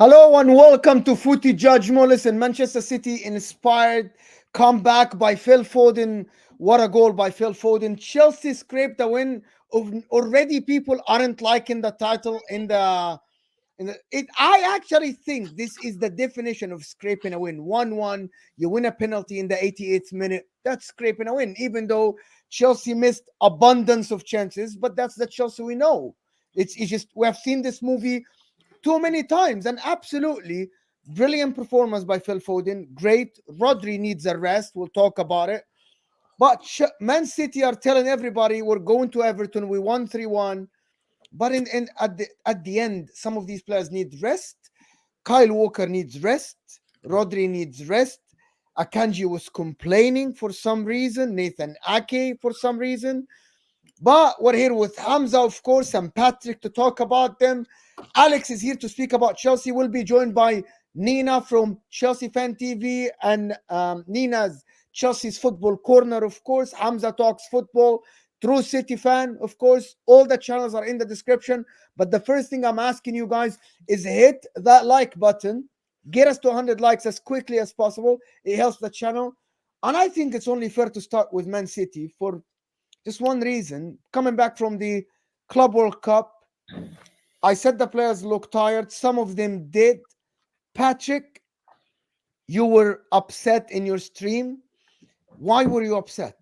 Hello and welcome to Footy Judge Mullis and Manchester City inspired comeback by Phil Foden. What a goal by Phil Foden. Chelsea scraped the win. Already people aren't liking the title I actually think this is the definition of scraping a win. 1-1, you win a penalty in the 88th minute. That's scraping a win, even though Chelsea missed abundance of chances, but that's the Chelsea we know. It's just we have seen this movie too many times, and absolutely brilliant performance by Phil Foden. Great. Rodri needs a rest. We'll talk about it. But Man City are telling everybody we're going to Everton. We won 3-1. But at the end, some of these players need rest. Kyle Walker needs rest. Rodri needs rest. Akanji was complaining for some reason. Nathan Ake for some reason. But we're here with Hamza, of course, and Patrick to talk about them. Alex is here to speak about Chelsea. We'll be joined by Nina from Chelsea Fan TV and Nina's Chelsea's Football Corner, of course. Hamza talks football. True City Fan, of course. All the channels are in the description. But the first thing I'm asking you guys is hit that like button. Get us to 100 likes as quickly as possible. It helps the channel. And I think it's only fair to start with Man City for just one reason. Coming back from the Club World Cup, I said the players look tired. Some of them did. Patrick, you were upset in your stream. Why were you upset?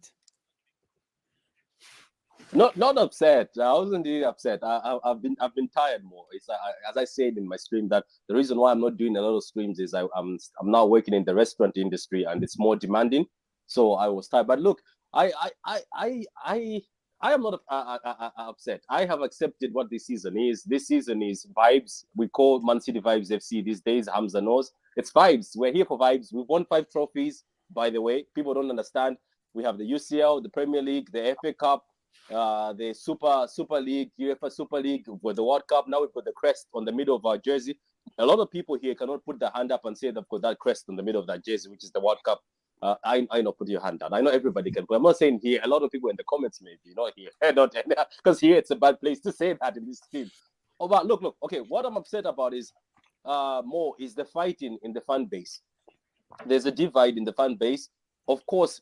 Not upset. I wasn't really upset. I've been tired more. It's as I said in my stream that the reason why I'm not doing a lot of streams is I'm now working in the restaurant industry and it's more demanding. So I was tired. But look, I am not upset. I have accepted what this season is. This season is vibes. We call Man City Vibes FC these days. Hamza knows. It's vibes. We're here for vibes. We've won 5 trophies, by the way. People don't understand. We have the UCL, the Premier League, the FA Cup, the Super League, UEFA Super League, with the World Cup. Now we've got the crest on the middle of our jersey. A lot of people here cannot put their hand up and say they've got that crest on the middle of that jersey, which is the World Cup. I know, put your hand down. I know everybody can, but I'm not saying here. A lot of people in the comments, maybe not here, not because here it's a bad place to say that in this team. Oh, but look. Okay, what I'm upset about is more is the fighting in the fan base. There's a divide in the fan base. Of course,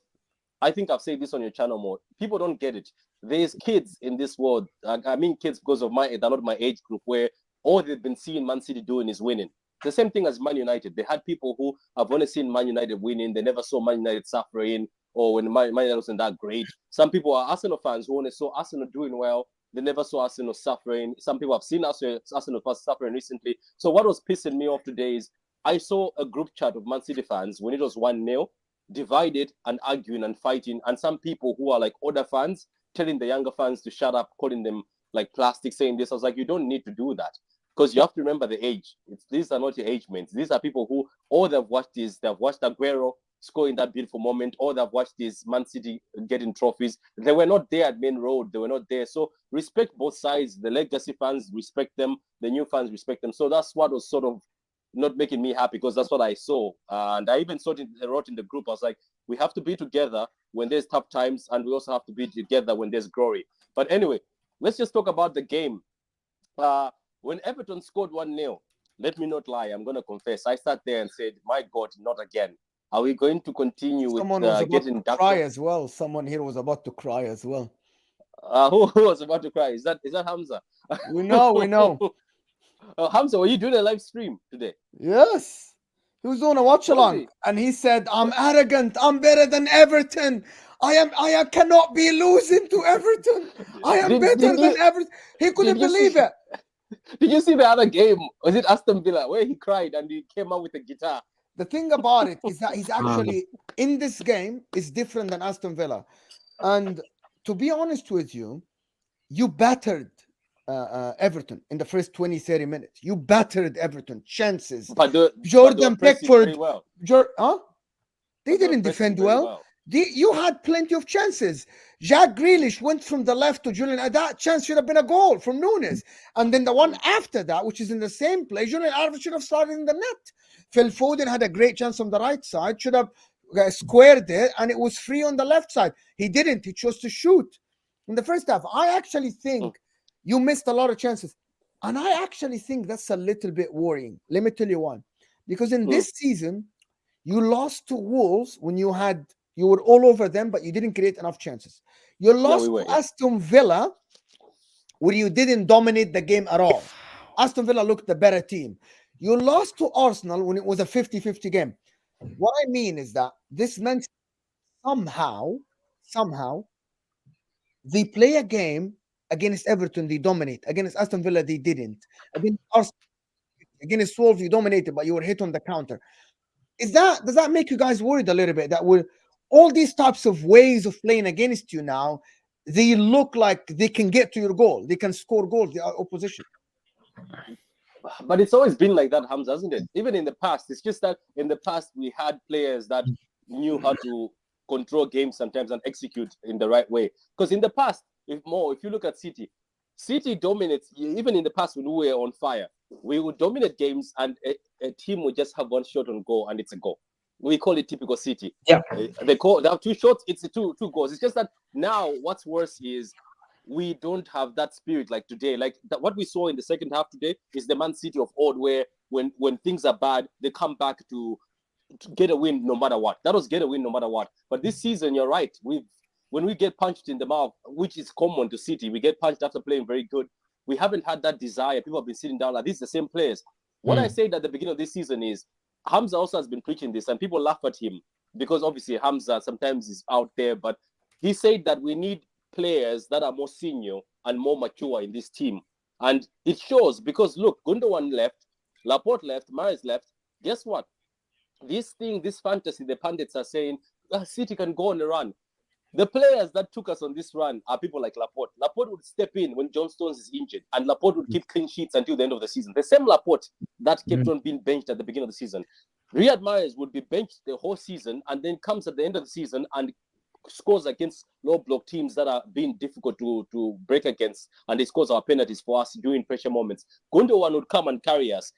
I think I've said this on your channel more. People don't get it. There's kids in this world. I mean kids because of they're not my age group, where all they've been seeing Man City doing is winning. The same thing as Man United. They had people who have only seen Man United winning. They never saw Man United suffering or when Man United wasn't that great. Some people are Arsenal fans who only saw Arsenal doing well. They never saw Arsenal suffering. Some people have seen Arsenal suffering recently. So what was pissing me off today is I saw a group chat of Man City fans when it was 1-0, divided and arguing and fighting. And some people who are like older fans telling the younger fans to shut up, calling them like plastic, saying this. I was like, you don't need to do that. Because you have to remember the age. These are not your age mates. These are people who all they've watched is they've watched Aguero score in that beautiful moment, or they've watched this Man City getting trophies. They were not there at Main Road. They were not there. So respect both sides. The legacy fans respect them. The new fans respect them. So that's what was sort of not making me happy, because that's what I saw. And I even wrote in the group, I was like, we have to be together when there's tough times, and we also have to be together when there's glory. But anyway, let's just talk about the game. When Everton scored 1-0, let me not lie, I'm going to confess, I sat there and said, my God, not again. Are we going to continue Someone with was about getting to cry as well. Someone here was about to cry as well. Who was about to cry? Is that Hamza? We know. Hamza, were you doing a live stream today? Yes. He was doing a watch along and he said, I'm arrogant. I'm better than Everton. I cannot be losing to Everton. I am better than Everton. He couldn't believe it. Did you see the other game? Was it Aston Villa where he cried and he came out with a guitar? The thing about it is that he's actually in this game is different than Aston Villa. And to be honest with you, you battered Everton in the first 20-30 minutes. You battered Everton. Chances. But Jordan Pickford. Well. They didn't defend well. You had plenty of chances. Jack Grealish went from the left to Julian. That chance should have been a goal from Nunes. And then the one after that, which is in the same play, Julian Alvarez should have started in the net. Phil Foden had a great chance on the right side, should have squared it, and it was free on the left side. He didn't. He chose to shoot in the first half. I actually think you missed a lot of chances. And I actually think that's a little bit worrying. Let me tell you why. Because in Mm. this season, you lost to Wolves when you were all over them, but you didn't create enough chances. You Yeah, we lost were. to Yeah. Aston Villa where you didn't dominate the game at all. Aston Villa looked the better team. You lost to Arsenal when it was a 50-50 game. What I mean is that this meant somehow, they play a game against Everton, they dominate. Against Aston Villa, they didn't. Against Arsenal, against Wolves, you dominated, but you were hit on the counter. Does that make you guys worried a little bit that with all these types of ways of playing against you now, they look like they can get to your goal, they can score goals, the opposition. But it's always been like that, Hamza, hasn't it? Even in the past, it's just that in the past we had players that knew how to control games sometimes and execute in the right way. Because in the past, if you look at City dominates. Even in the past when we were on fire, we would dominate games and a team would just have one shot on goal and it's a goal. We call it typical City. Yeah. They have two shots, it's two goals. It's just that now what's worse is we don't have that spirit like today. Like what we saw in the second half today is the Man City of old, where when things are bad, they come back to get a win no matter what. That was get a win no matter what. But this season, you're right. When we get punched in the mouth, which is common to City, we get punched after playing very good. We haven't had that desire. People have been sitting down like these are the same players. What I said at the beginning of this season is Hamza also has been preaching this, and people laugh at him because obviously Hamza sometimes is out there, but he said that we need players that are more senior and more mature in this team. And it shows because look, Gundogan left, Laporte left, Mahrez left. Guess what? This fantasy, the pundits are saying City can go on a run. The players that took us on this run are people like Laporte. Laporte would step in when John Stones is injured, and Laporte would keep clean sheets until the end of the season. The same Laporte that kept on being benched at the beginning of the season. Riyad Mahrez would be benched the whole season and then comes at the end of the season and scores against low block teams that are being difficult to break against, and he scores our penalties for us during pressure moments. Gundogan would come and carry us.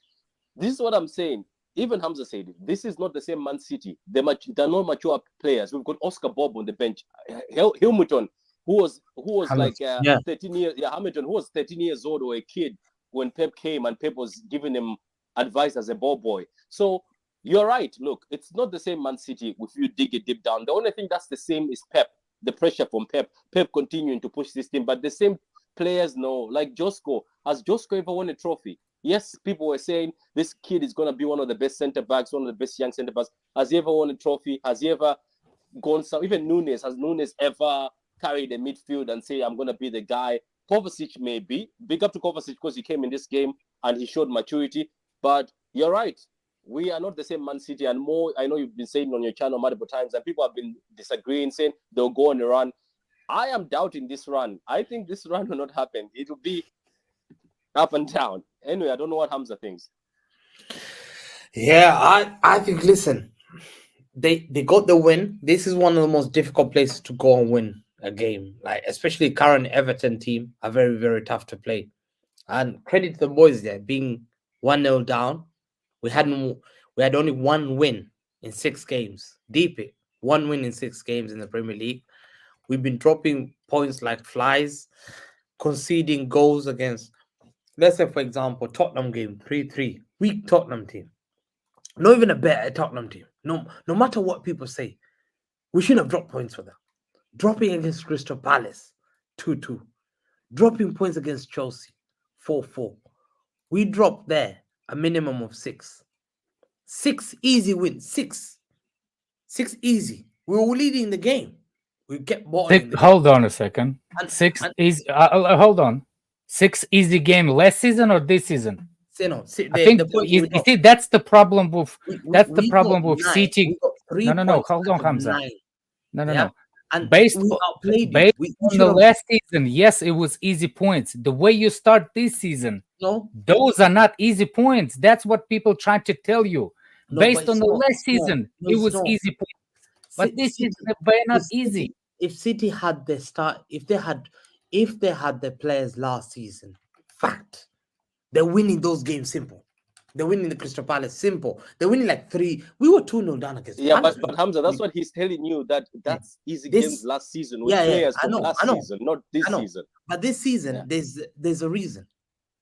This is what I'm saying. Even Hamza said it. This is not the same Man City. They're not mature players. We've got Oscar Bob on the bench. Hilmerton, who was like 13 years. Yeah, Hamilton, who was 13 years old or a kid when Pep came, and Pep was giving him advice as a ball boy. So you're right. Look, it's not the same Man City if you dig it deep down. The only thing that's the same is Pep. The pressure from Pep. Pep continuing to push this team, but the same players know. Like Josko. Has Josko ever won a trophy? Yes, people were saying this kid is going to be one of the best centre backs, one of the best young centre backs. Has he ever won a trophy? Has he ever gone some? Even Nunes, has Nunes ever carried a midfield and say, I'm going to be the guy? Kovacic maybe. Big up to Kovacic because he came in this game and he showed maturity. But you're right. We are not the same Man City, and more. I know you've been saying on your channel multiple times, and people have been disagreeing, saying they'll go on a run. I am doubting this run. I think this run will not happen. It will be up and down. Anyway, I don't know what Hamza thinks. Yeah, I think, listen, they got the win. This is one of the most difficult places to go and win a game. Like, especially current Everton team are very, very tough to play. And credit to the boys there, being 1-0 down. We had only one win in 6 games. Deep it. One win in 6 games in the Premier League. We've been dropping points like flies, conceding goals against, let's say, for example, Tottenham game, 3-3. Weak Tottenham team. Not even a better Tottenham team. No matter what people say, we shouldn't have dropped points for that. Dropping against Crystal Palace, 2-2. Dropping points against Chelsea, 4-4. We dropped there a minimum of 6. 6 easy wins. 6 easy. We were leading the game. We kept bottling the game. Hold on a second. 6 easy. Hold on. 6 easy game last season or this season? I think you see that's the problem with City. No. Hold on, Hamza. No. And based on the last season, yes, it was easy points. The way you start this season, those are not easy points. That's what people try to tell you. Based on the last season, it was easy points. But this season, they're not easy. If City had the start, if they had the players last season, fact, they're winning those games simple. They're winning the Crystal Palace simple. They're winning like 3. We were 2-0 down against. Yeah, but Hamza, that's what he's telling you, that's easy games last season with players from last season, not this season. But this season, there's a reason.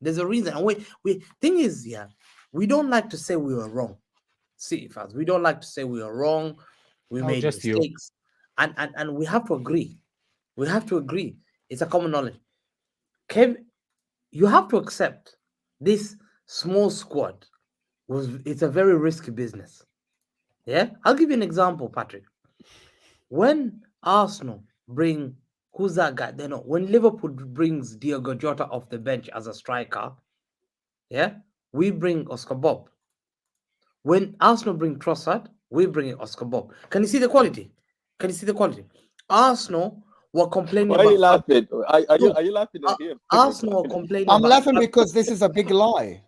There's a reason. And we thing is, yeah, we don't like to say we were wrong. City fans, we don't like to say we were wrong. We made mistakes, and we have to agree. We have to agree. It's a common knowledge. Kev, you have to accept this small squad it's a very risky business. Yeah, I'll give you an example, Patrick. When Arsenal bring who's that guy? They know when Liverpool brings Diogo Jota off the bench as a striker, yeah, we bring Oscar Bob. When Arsenal bring Trossard, we bring Oscar Bob. Can you see the quality? Can you see the quality? Arsenal were complaining. Why are you laughing? Are you laughing at him? Arsenal were complaining. I'm laughing because this is a big lie.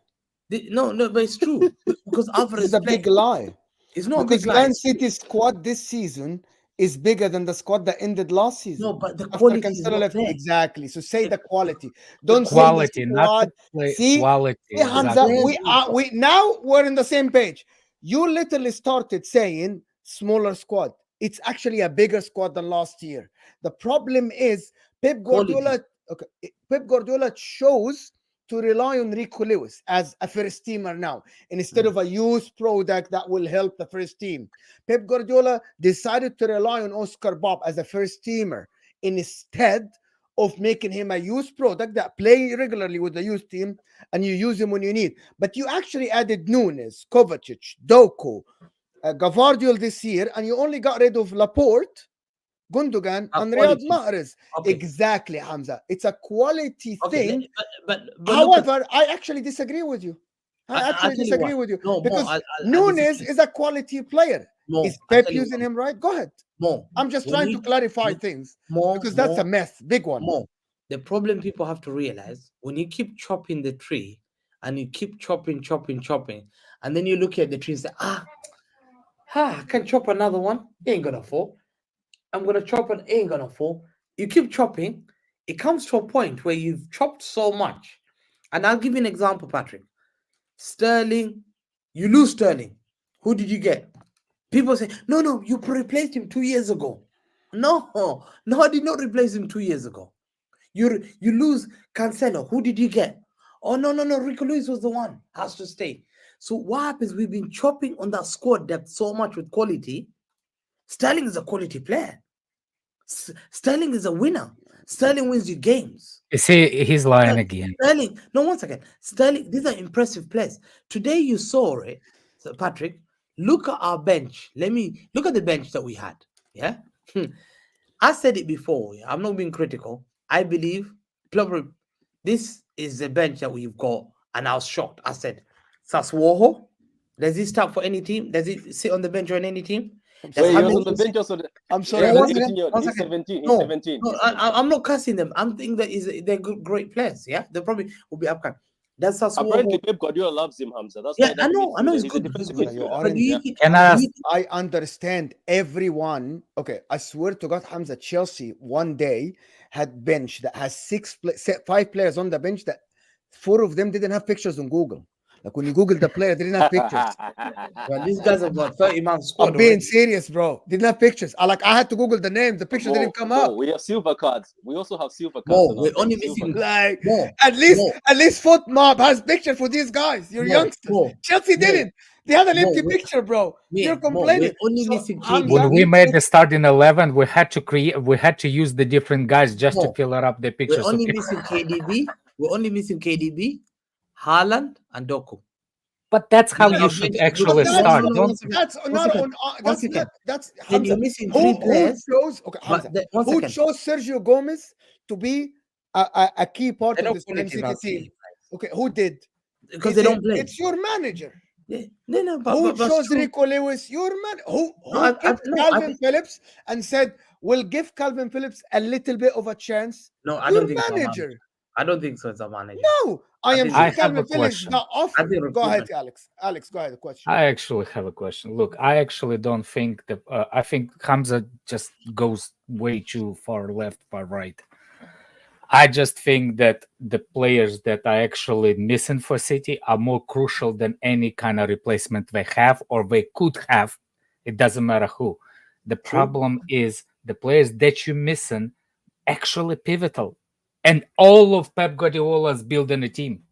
No, but it's true because Alvarez is a big lie. It's not because a big lie. Man City's squad this season is bigger than the squad that ended last season. No, but the quality is not there. Exactly. So say the quality. Don't say quality, the squad. See, quality. Hey, Hamza, we now we're on the same page. You literally started saying smaller squad. It's actually a bigger squad than last year. The problem is Pep Guardiola. Okay, Pep Guardiola chose to rely on Rico Lewis as a first teamer now instead of a youth product that will help the first team. Pep Guardiola decided to rely on Oscar Bob as a first teamer instead of making him a youth product that play regularly with the youth team and you use him when you need. But you actually added Nunes, Kovacic, Doku, Gavardiol this year, and you only got rid of Laporte, Gundogan, and Riyad Mahrez. Okay. Exactly, Hamza. It's a quality thing. But however, I actually disagree with you. I actually disagree with you. No, because Nunes is a quality player. Is Pep using him right? Go ahead. I'm just trying to clarify things. Because that's a mess. Big one. The problem people have to realize, when you keep chopping the tree and you keep chopping, and then you look at the tree and say, I can chop another one. It ain't gonna fall. I'm gonna chop and it ain't gonna fall. You keep chopping, it comes to a point where you've chopped so much. And I'll give you an example, Patrick. Sterling, you lose Sterling. Who did you get? People say, no, you replaced him 2 years ago. No, I did not replace him 2 years ago. You lose Cancelo. Who did you get? Oh, no, Rico Lewis was the one. Has to stay. So what happens? We've been chopping on that squad depth so much with quality. Sterling is a quality player. Sterling is a winner. Sterling wins you games. You see, he's lying again. Sterling, no, 1 second. Sterling, these are impressive players. Today you saw it, so Patrick. Look at our bench. Look at the bench that we had. Yeah, I said it before. I'm not being critical. I believe this is the bench that we've got, and I was shocked. I said, Sassuolo, does he start for any team? Does he sit on the bench on any team? So he was on the bench also. I'm sorry. He's 17. No, He's 17. No, I'm not cussing them. I'm thinking that they're great players. Yeah, they probably will be upcoming. That's apparently Pep Guardiola loves him, Hamza. That's I know. He's good. I understand everyone. Okay, I swear to God, Hamza, Chelsea one day had bench that has 5 players on the bench that 4 of them didn't have pictures on Google. Like when you Google the player, they didn't have pictures. Well, these guys have got 30 man squad. I'm being serious, bro. Didn't have pictures. I had to Google the names. The picture didn't come up. We have silver cards. We also have silver cards. We're only missing at least Foot Mob has picture for these guys. You're youngsters. Chelsea didn't. They had an empty picture, bro. You're complaining. We're only missing when we made the starting 11, we had to use the different guys just to fill up the pictures. We're only missing KDB. We're only missing KDB, Haaland, and Doku. But that's how you should actually start. That's then you're missing 3 players. Who chose Sergio Gomez to be a key part of this Man City team? Okay, who did? Because they don't play. It's your manager. Yeah. Who chose Rico Lewis? Your man. Who picked Calvin Phillips and said, "We'll give Calvin Phillips a little bit of a chance"? No, I don't think manager. I don't think so. It's a manager. No, I am sure Calvin Phillips not offer. Go ahead, Alex. Alex, go ahead. The question. I actually have a question. Look, I actually don't think that. I think Hamza just goes way too far left, far right. I just think that the players that are actually missing for City are more crucial than any kind of replacement they have or they could have. It doesn't matter who. The problem is the players that you're missing actually pivotal. And all of Pep Guardiola's building a team.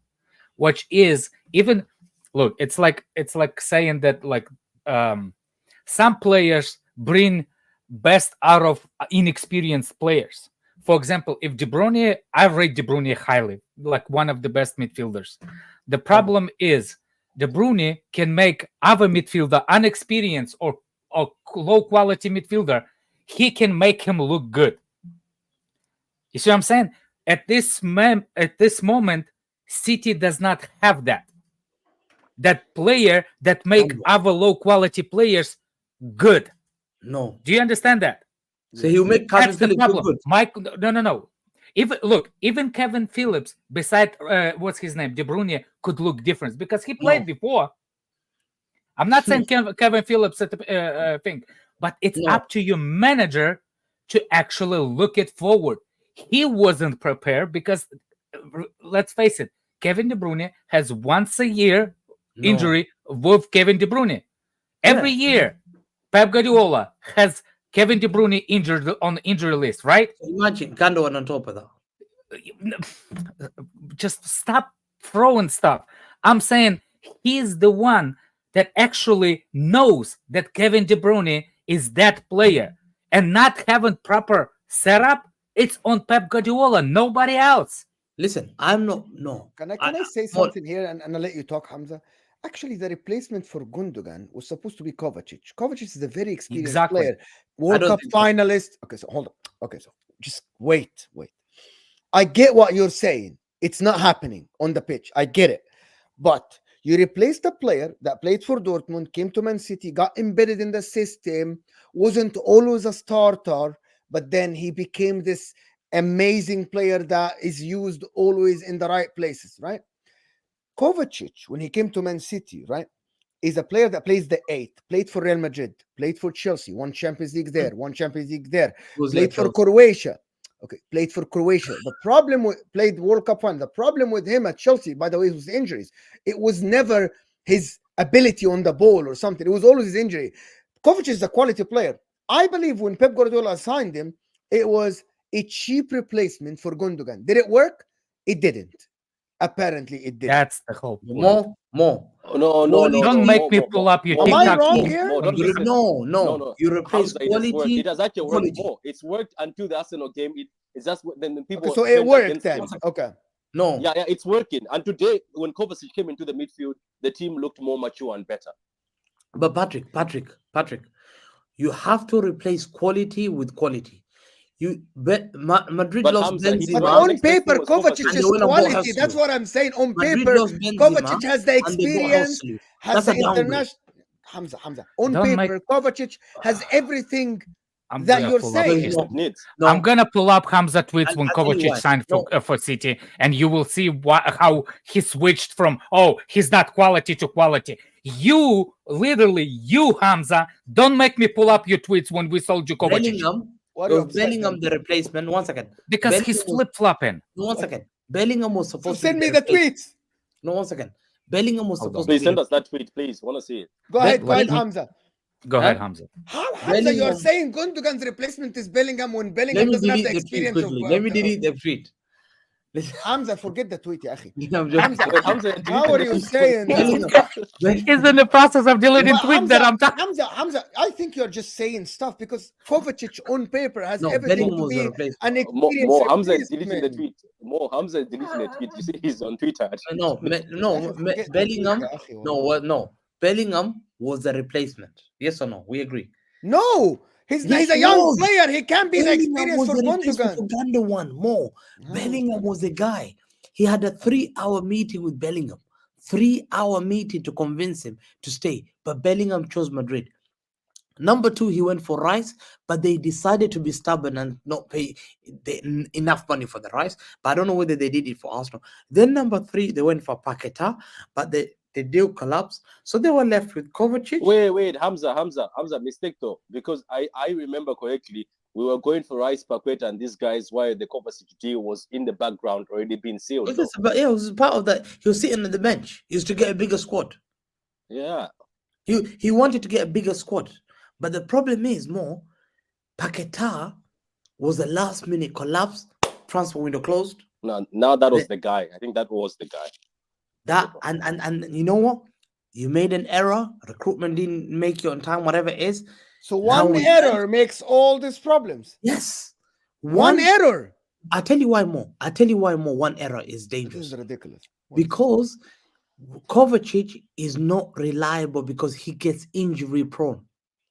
which is even look. It's like saying that like some players bring best out of inexperienced players. For example, if De Bruyne, I rate De Bruyne highly, like one of the best midfielders. The problem is De Bruyne can make other midfielder unexperienced or low quality midfielder. He can make him look good. You see what I'm saying? At this moment, City does not have that. That player that make other low quality players good. No. Do you understand that? So he'll make Calvin Phillips look good. Mike, no. Even Kevin Phillips, beside what's his name, De Bruyne, could look different because he played before. I'm not saying Kevin Phillips at the thing, but it's up to your manager to actually look it forward. He wasn't prepared because, let's face it, Kevin De Bruyne has once a year injury with Kevin De Bruyne. Every year, Pep Guardiola has Kevin De Bruyne injured on the injury list, right? Imagine Gundogan on top of that. Just stop throwing stuff. I'm saying he's the one that actually knows that Kevin De Bruyne is that player, and not having proper setup. It's on Pep Guardiola, nobody else. Listen, I'm not. No. Can I say something here and I'll let you talk, Hamza? Actually, the replacement for Gundogan was supposed to be Kovacic. Kovacic is a very experienced player, World Cup finalist. Okay, so hold on. Okay, so just wait. I get what you're saying. It's not happening on the pitch. I get it. But you replaced a player that played for Dortmund, came to Man City, got embedded in the system, wasn't always a starter, but then he became this amazing player that is used always in the right places, right? Kovacic, when he came to Man City, right, is a player that plays the 8, played for Real Madrid, played for Chelsea, won Champions League there, played for Croatia. Okay, played for Croatia. The problem with played World Cup one. The problem with him at Chelsea, by the way, was injuries. It was never his ability on the ball or something. It was always his injury. Kovacic is a quality player. I believe when Pep Guardiola signed him, it was a cheap replacement for Gundogan. Did it work? It didn't. Apparently, it didn't. That's the whole point. More. No. Don't make me pull up your TikTok. Am I wrong here? No. You replace quality. It has actually worked more. It's worked until the Arsenal game. It's just then the people. Okay, so it worked then. Okay. No. Yeah, it's working. And today, when Kovacic came into the midfield, the team looked more mature and better. But Patrick, you have to replace quality with quality. Madrid lost Benzema. But on paper, Kovacic is quality. That's what I'm saying. On paper, Kovacic has the experience, has the international. Hamza. On paper, Kovacic has everything that you're saying. I'm gonna pull up Hamza tweets when Kovacic signed for City, and you will see how he switched from he's not quality to quality. You Hamza, don't make me pull up your tweets when we sold you Kovacic. Bellingham the replacement. 1 second. Because he's flip-flopping. 1 second. Bellingham was supposed to send me the tweets. No, 1 second. Bellingham was supposed to send us that tweet, please. Want to see it. Go ahead, Hamza. Go ahead, Hamza. How Hamza, you're saying Gundogan's replacement is Bellingham when Bellingham doesn't have the experience of Let me delete the tweet. Hamza, forget the tweet, ya akhi. Hamza, how are you saying? He's in the process of deleting tweets that I'm talking. Hamza, I think you're just saying stuff because Kovacic on paper has everything to be an experience. More Hamza is deleting the tweet. Hamza is deleting the tweet. You see, he's on Twitter. Bellingham. Bellingham was the replacement. Yes or no? We agree. No. He's a young player. He can't be the experience for Gundogan. Bellingham was the guy. He had a 3-hour meeting with Bellingham. 3-hour meeting to convince him to stay. But Bellingham chose Madrid. Number 2, he went for Rice, but they decided to be stubborn and not pay enough money for the Rice. But I don't know whether they did it for Arsenal. Then number 3, they went for Paqueta, but the deal collapsed. So they were left with Kovacic. Wait, Hamza, mistake though. Because I remember correctly, we were going for Rice, Paqueta, and these guys while the Kovacic deal was in the background already being sealed. It was part of that. He was sitting on the bench. He was to get a bigger squad. Yeah. He wanted to get a bigger squad. But the problem is Paqueta was a last minute collapse. Transfer window closed. No, now that was the guy. I think that was the guy. That and you know what? You made an error. Recruitment didn't make you on time. Whatever it is. So one error makes all these problems. Yes. One error. I'll tell you why more. One error is dangerous. This is ridiculous. Because Kovacic is not reliable because he gets injury prone.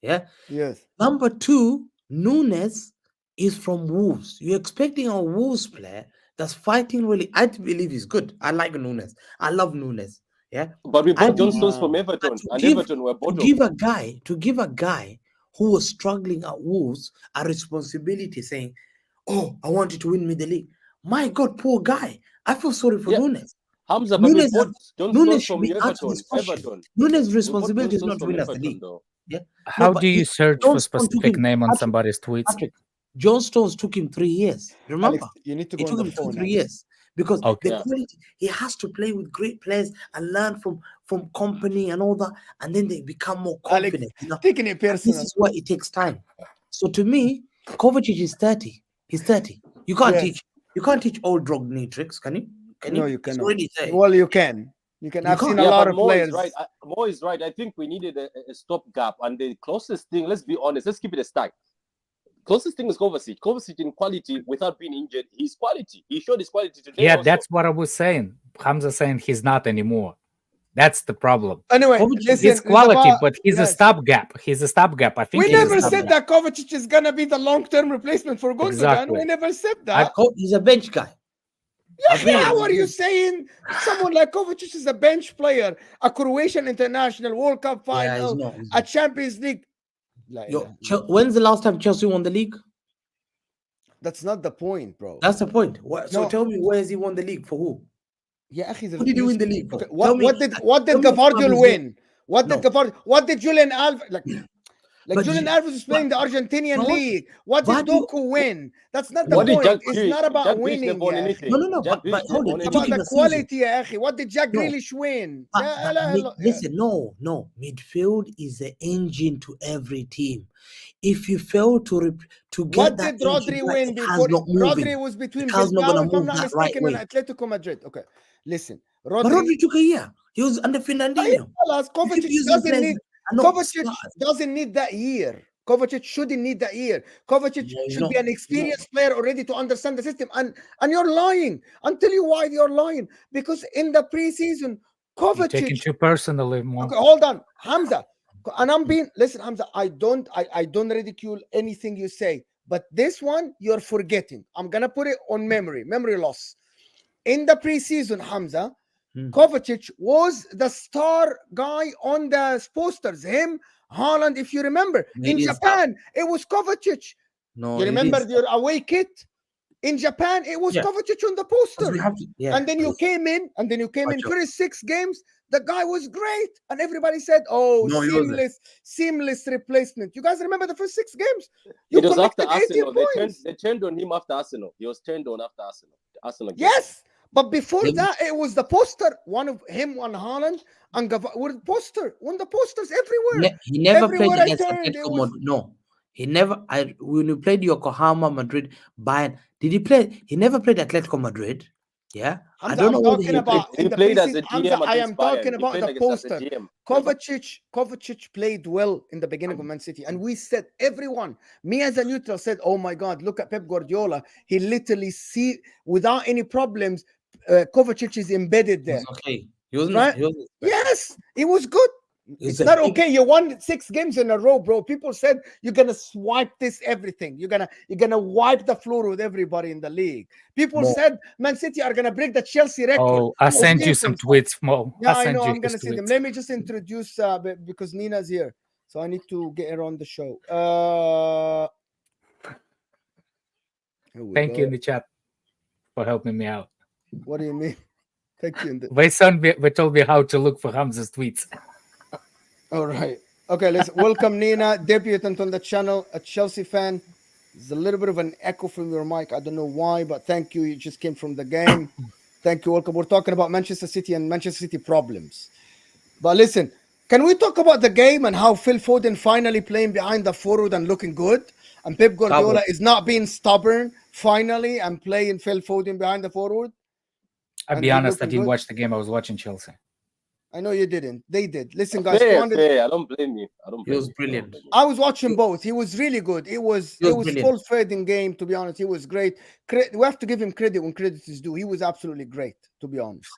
Yeah. Yes. Number 2, Nunes is from Wolves. You're expecting a Wolves player that's fighting really. I believe he's good. I like Nunes. I love Nunes. Yeah. But we bought John Stones from Everton, and Everton were bottom. To give a guy who was struggling at Wolves a responsibility, saying, "Oh, I want you to win me the league." My God, poor guy. I feel sorry for Nunes. Hamza, but we bought John Stones from Everton. Nunes' responsibility is not to win us the league. Yeah. How do you search for specific name on somebody's tweets? Patrick, John Stones took him 3 years. Remember, Alex, you need to go it took on him the phone, 3 years because Okay. the quality. He has to play with great players and learn from company and all that, and then they become more confident. Alex, taking it personal. This is why it takes time. So to me, Kovacic is 30. He's 30. You can't teach. You can't teach old drug tricks, can you? No, you cannot. Say. Well, you can. You can. I've seen a lot of players. Mo is right. I think we needed a stopgap, and the closest thing. Let's be honest. Let's keep it a stack. Closest thing is Kovacic. Kovacic in quality without being injured. He's quality. He showed his quality today. Yeah, that's what I was saying. Hamza saying he's not anymore. That's the problem. Anyway, he's quality, but he's a stopgap. He's a stopgap. I think we never said that Kovacic is gonna be the long-term replacement for Gundogan. Exactly. We never said that. He's a bench guy. Yeah, what are you saying? Someone like Kovacic is a bench player, a Croatian international, World Cup final, a Champions League. When's the last time Chelsea won the league? That's not the point, bro. That's the point. So tell me, where has he won the league for who? Yeah, who did he win the league for? Okay. What did Gavardiol win? What did Julian Alvarez Julian Alvarez is playing the Argentinian league. What did Doku win? That's not the point. It's not about winning. No. But hold on. It's about the quality, Akhi. What did Jack Grealish win? Listen, no. Midfield is the engine to every team. If you fail to get what that, did Rodri win before? Rodri was between Bilbao, if I'm not mistaken, and Atletico Madrid. Okay, listen. Rodri took a year. He was under Fernandinho. Kovacic doesn't need that year. Kovacic shouldn't need that year. Kovacic should be an experienced player already to understand the system. And you're lying. I'll tell you why you're lying. Because in the preseason, Kovacic... You're taking too personally. Okay, hold on. Hamza. And I'm being... Listen, Hamza, I don't ridicule anything you say. But this one, you're forgetting. I'm going to put it on memory loss. In the preseason, Hamza... Kovacic was the star guy on the posters. Him, Haaland, if you remember. In Japan, it was Kovacic. No, you remember your away kit? In Japan, it was Kovacic on the poster. And then you came in, first 6 games, the guy was great. And everybody said, seamless replacement. You guys remember the first 6 games? It was after Arsenal. They turned on him after Arsenal. He was turned on after Arsenal. Yes. But before that, it was the poster. One of him, one Haaland, and with poster. When the posters everywhere. He never played against Atletico Madrid. No, he never. When you played Yokohama, Madrid, Bayern, did he play? He never played Atletico Madrid. Yeah, I don't know. He played as a GM. I am talking about the poster. Kovacic played well in the beginning of Man City, and we said, everyone, me as a neutral said, "Oh my God, look at Pep Guardiola. He literally without any problems." Kovacic is embedded there. Okay, yes, it was good. It's not okay. You won 6 games in a row, bro. People said you're gonna swipe everything. You're gonna wipe the floor with everybody in the league. People said Man City are gonna break the Chelsea record. Oh, I sent you some tweets, Mo. Yeah, I know. I'm gonna see them. Let me just introduce because Nina's here, so I need to get her on the show. Thank you in the chat for helping me out. What do you mean? Thank you. My son told me how to look for Hamza's tweets. All right. Okay, let's welcome Nina, debutant on the channel, a Chelsea fan. There's a little bit of an echo from your mic. I don't know why, but thank you. You just came from the game. Thank you. Welcome. We're talking about Manchester City and Manchester City problems. But listen, can we talk about the game and how Phil Foden finally playing behind the forward and looking good? And Pep Guardiola is not being stubborn finally and playing Phil Foden behind the forward? I'll be honest, I didn't watch the game. I was watching Chelsea. I know you didn't. They did. Listen, guys. Fair. I don't blame you. He was brilliant. I was watching both. He was really good. It was full fading game. To be honest, he was great. We have to give him credit when credit is due. He was absolutely great. To be honest,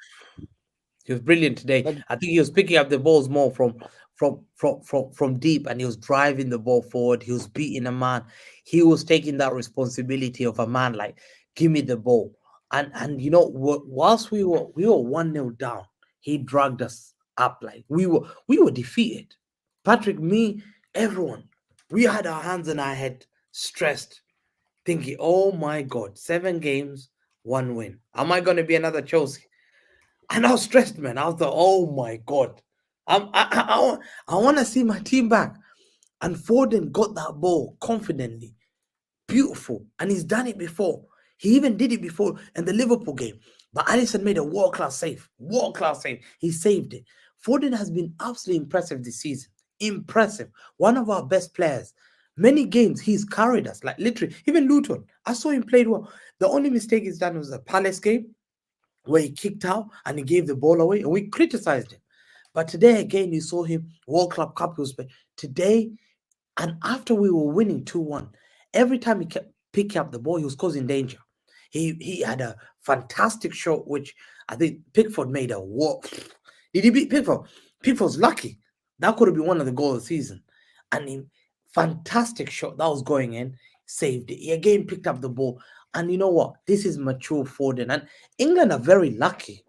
he was brilliant today. But I think he was picking up the balls more from deep, and he was driving the ball forward. He was beating a man. He was taking that responsibility of a man. Like, give me the ball. And you know, whilst we were 1-0 down, he dragged us up. Like we were defeated. Patrick, me, everyone, we had our hands in our head, stressed, thinking, oh my God, 7 games, 1 win. Am I going to be another Chelsea? And I was stressed, man. I was like, oh my God. I want to see my team back. And Foden got that ball confidently. Beautiful. And he's done it before. He even did it before in the Liverpool game. But Alisson made a world-class save. World-class save. He saved it. Foden has been absolutely impressive this season. Impressive. One of our best players. Many games he's carried us. Like literally, even Luton. I saw him played well. The only mistake he's done was the Palace game where he kicked out and he gave the ball away. And we criticized him. But today, again, you saw him, World Club Cup, he was playing. Today, and after we were winning 2-1, every time he kept picking up the ball, he was causing danger. He had a fantastic shot, which I think Pickford made a walk. Did he beat Pickford? Pickford's lucky. That could have been one of the goals of the season. And fantastic shot that was going in, saved it. He again picked up the ball. And you know what? This is mature Foden. And England are very lucky.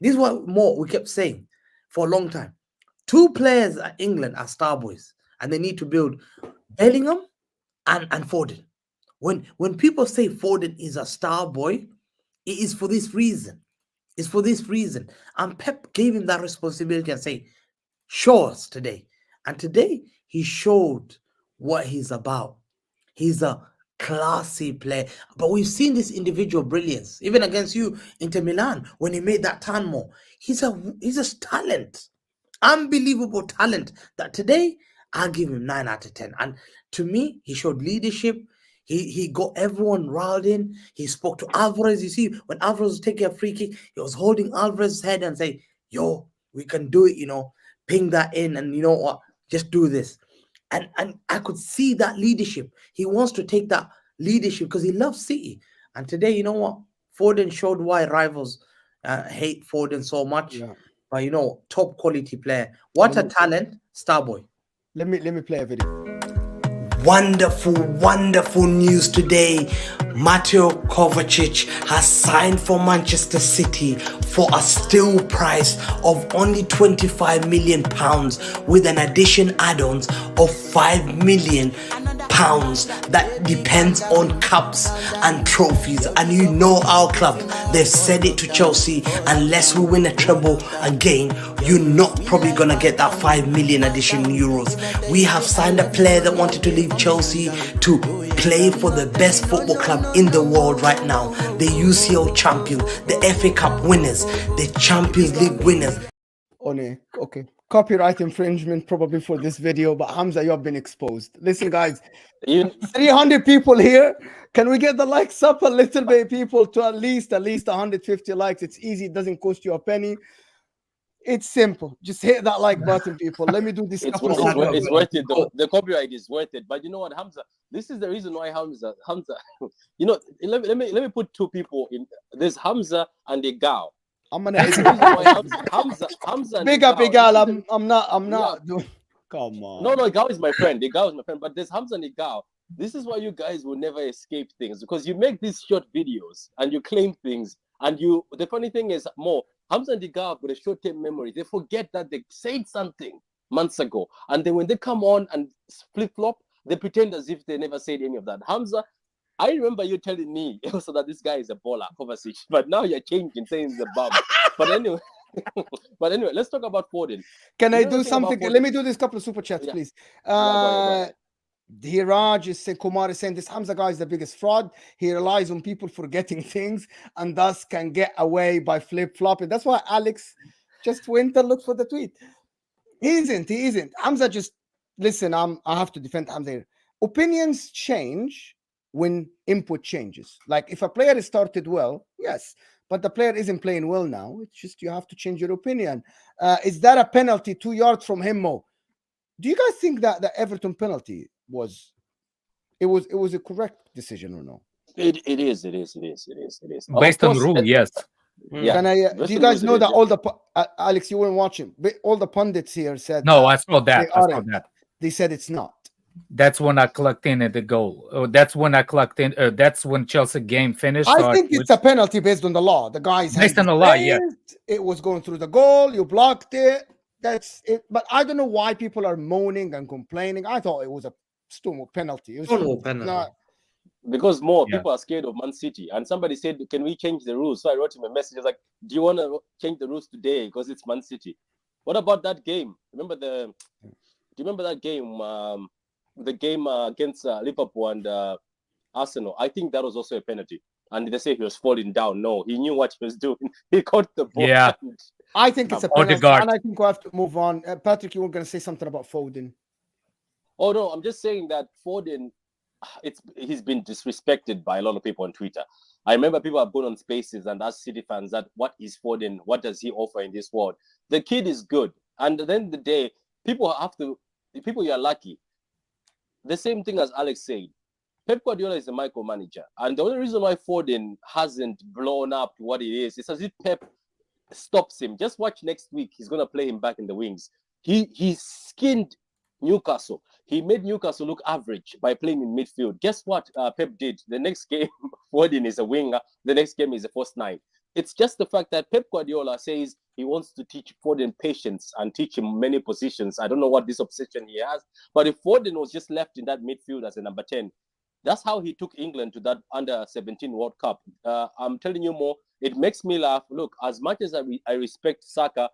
This is what more we kept saying for a long time. 2 players at England are star boys, and they need to build Bellingham and Foden. When people say Foden is a star boy, it is for this reason. It's for this reason. And Pep gave him that responsibility and say, show us today. And today he showed what he's about. He's a classy player. But we've seen this individual brilliance, even against you, Inter Milan, when he made that turn more. He's a talent. Unbelievable talent that today I'll give him 9 out of 10. And to me, he showed leadership. He got everyone riled in. He spoke to Alvarez. You see, when Alvarez was taking a free kick, he was holding Alvarez's head and say, yo, we can do it, ping that in, and you know what, just do this. And I could see that leadership. He wants to take that leadership because he loves City. And today, you know what, Foden showed why rivals hate Foden so much. Yeah. But top quality player. What a talent, star boy. Let me play a video. Wonderful news today. Mateo Kovacic has signed for Manchester City for a still price of only £25 million with an addition add-ons of £5 million. That depends on cups and trophies, and our club, they've said it to Chelsea, unless we win a treble again, you're not probably gonna get that 5 million additional euros. We have signed a player that wanted to leave Chelsea to play for the best football club in the world right now, the UCL champions, the FA Cup winners, the Champions League winners. Okay. Copyright infringement probably for this video, but Hamza, you have been exposed. Listen, guys, 300 people here. Can we get the likes up a little bit, people, to at least 150 likes? It's easy. It doesn't cost you a penny. It's simple. Just hit that like button, people. Let me do this. It's worth it, though. The copyright is worth it. But you know what, Hamza? This is the reason why Hamza. Let me put 2 people in. There's Hamza and a gal. I'm gonna Hamza. Big up, Igal. I'm not doing. Come on. No, Igal is my friend. Igal is my friend. But there's Hamza and Igal. This is why you guys will never escape things, because you make these short videos and you claim things. And the funny thing is, Hamza and Igal with a short-term memory, they forget that they said something months ago, and then when they come on and flip-flop, they pretend as if they never said any of that. Hamza, I remember you telling me also that this guy is a baller, Kovacic, but now you're changing, saying he's a bum. But anyway, let's talk about Foden. Can I do something? Let me do this couple of super chats, please. Hiraj is saying, Kumar is saying, this Hamza guy is the biggest fraud. He relies on people forgetting things and thus can get away by flip-flopping. That's why Alex just went and looked for the tweet. He isn't. Hamza just, listen, I have to defend Hamza here. Opinions change when input changes. Like if a player started well, yes, but the player isn't playing well now. It's just you have to change your opinion. Is that a penalty 2 yards from him, Mo? Do you guys think that the Everton penalty was a correct decision or no? It is. Based on rule, yes. Yeah. Can I? Do you guys know that all the Alex, you weren't watching, but all the pundits here said no. That I saw that. They said it's not. That's when I clocked in at the goal. That's when I clocked in. That's when Chelsea game finished. I think it's a penalty based on the law. The guy's based on the law. Yeah, it was going through the goal. You blocked it. That's it. But I don't know why people are moaning and complaining. I thought it was a Stonewall penalty. It was penalty. Because people are scared of Man City, and somebody said, "Can we change the rules?" So I wrote him a message. I was like, "Do you want to change the rules today because it's Man City?" What about that game? Do you remember that game? The game against Liverpool and Arsenal. I think that was also a penalty. And they say he was falling down. No, he knew what he was doing. He caught the ball. Yeah. I think it's a penalty. And I think we have to move on. Patrick, you were going to say something about Foden. Oh, no, I'm just saying that Foden, he's been disrespected by a lot of people on Twitter. I remember people have gone on spaces and asked City fans that what is Foden? What does he offer in this world? The kid is good. And at the end of the day, people you are lucky. The same thing as Alex said. Pep Guardiola is a micromanager. And the only reason why Foden hasn't blown up to what it is as if Pep stops him. Just watch next week. He's going to play him back in the wings. He skinned Newcastle. He made Newcastle look average by playing in midfield. Guess what Pep did? The next game, Foden is a winger. The next game is a first nine. It's just the fact that Pep Guardiola says he wants to teach Foden patience and teach him many positions. I don't know what this obsession he has. But if Foden was just left in that midfield as a number 10, that's how he took England to that under-17 World Cup. I'm telling you more, it makes me laugh. Look, as much as I respect Saka,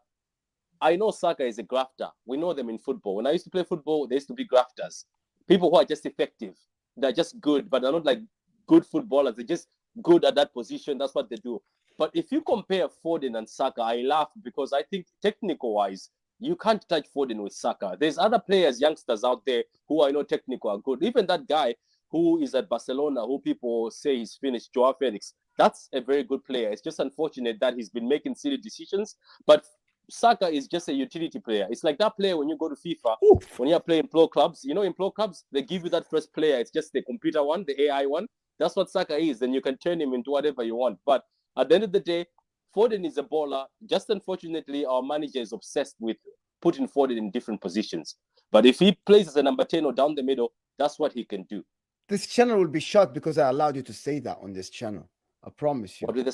I know Saka is a grafter. We know them in football. When I used to play football, they used to be grafters. People who are just effective. They're just good, but they're not like good footballers. They're just good at that position. That's what they do. But if you compare Foden and Saka, I laugh because I think technical-wise, you can't touch Foden with Saka. There's other players, youngsters out there who I know technical are good. Even that guy who is at Barcelona, who people say he's finished, Joao Felix, that's a very good player. It's just unfortunate that he's been making silly decisions. But Saka is just a utility player. It's like that player when you go to FIFA, when you're playing pro clubs, in pro clubs, they give you that first player. It's just the computer one, the AI one. That's what Saka is. Then you can turn him into whatever you want. But at the end of the day, Foden is a baller. Just unfortunately, our manager is obsessed with putting Foden in different positions. But if he plays as a number 10 or down the middle, that's what he can do. This channel will be shut because I allowed you to say that on this channel. I promise you. What with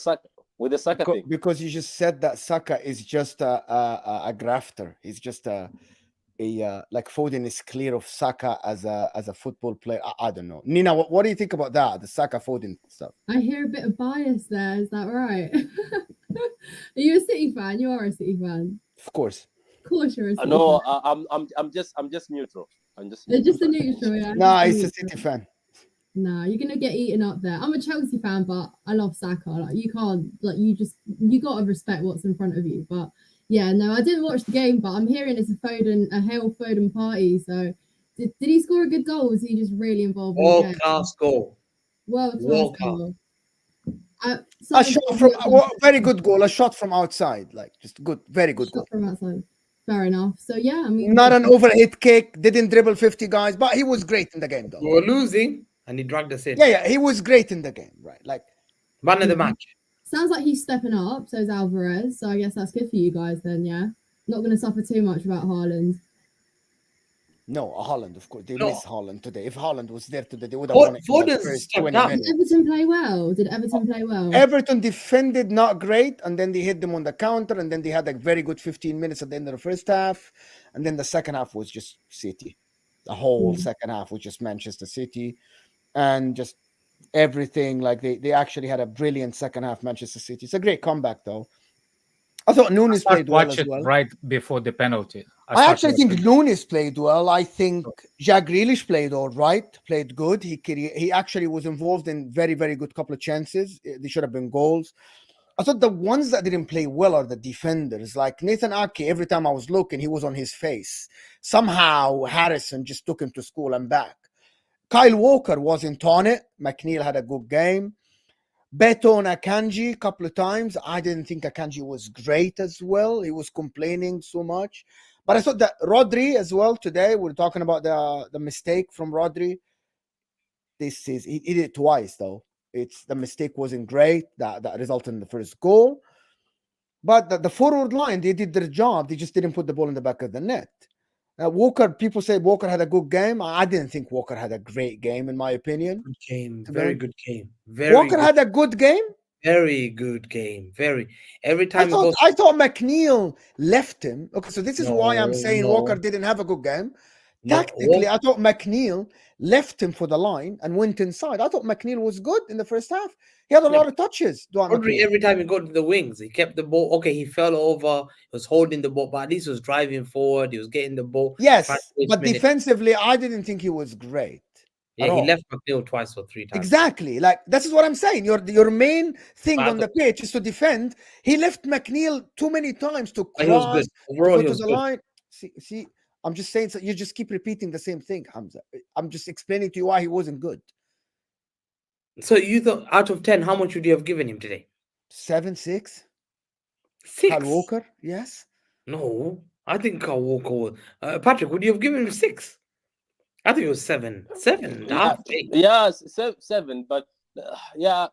the Saka thing? Because you just said that Saka is just a grafter. He's just like Foden is clear of Saka as a football player. I don't know. Nina, what do you think about that? The Saka Foden stuff. I hear a bit of bias there. Is that right? Are you a City fan? You are a City fan. Of course. Of course you're a City no, fan. I'm just neutral. They're just a neutral, yeah. Nah, he's a City fan. Nah, you're gonna get eaten up there. I'm a Chelsea fan, but I love Saka. Like you can't, you gotta respect what's in front of you. But yeah, no, I didn't watch the game, but I'm hearing it's a hail Foden party. So did he score a good goal? Was he just really involved? World class goal. World class goal. A shot from very good goal. A shot from outside, like just good, very good goal from outside. Fair enough. So yeah, I mean, not an overhead kick. Didn't dribble 50 guys, but he was great in the game, though. We were losing, and he dragged us in. Yeah, he was great in the game, right? Like man of the match. Sounds like he's stepping up. So is Alvarez. So I guess that's good for you guys then. Yeah, not going to suffer too much about Haaland. No, Haaland, of course. They miss Haaland today. If Haaland was there today, they would have won it. Did Everton play well? Everton defended not great, and then they hit them on the counter, and then they had a very good 15 minutes at the end of the first half, and then the second half was just City. The whole second half was just Manchester City, and just everything. Like they actually had a brilliant second half, Manchester City. It's a great comeback, though. I thought Nunes played well as well. Right before the penalty. I actually think Nunes played well. I think Jack Grealish played all right, played good. He actually was involved in very, very good couple of chances. They should have been goals. I thought the ones that didn't play well are the defenders. Like Nathan Ake, every time I was looking, he was on his face. Somehow Harrison just took him to school and back. Kyle Walker wasn't on it. McNeil had a good game. Bet on Akanji a couple of times. I didn't think Akanji was great as well. He was complaining so much. But I thought that Rodri as well today, we're talking about the mistake from Rodri. This is he did it twice though. It's the mistake wasn't great. That resulted in the first goal. But the forward line, they did their job. They just didn't put the ball in the back of the net. Walker, people say Walker had a good game. I didn't think Walker had a great game, in my opinion. Good game, very good game. Walker had a good game. Very good game. Every time I thought McNeil left him. Okay, so this is why I'm saying Walker didn't have a good game. Tactically, I thought McNeil left him for the line and went inside. I thought McNeil was good in the first half. He had a lot of touches. Rodri, every time he got to the wings, he kept the ball. Okay, he fell over. He was holding the ball, but at least he was driving forward. He was getting the ball. Yes, but defensively, I didn't think he was great. Yeah, he left McNeil twice or three times. Exactly. Like, this is what I'm saying. Your main thing on the pitch is to defend. He left McNeil too many times to cross, to go to the line. See, I'm just saying, so you just keep repeating the same thing, Hamza. I'm just explaining to you why he wasn't good. So you thought out of 10, how much would you have given him today? 7, 6. 6? Kyle Walker, yes. No, I think Kyle Walker. Patrick, would you have given him 6? I think it was 7. 7. Yeah, 7. But yeah,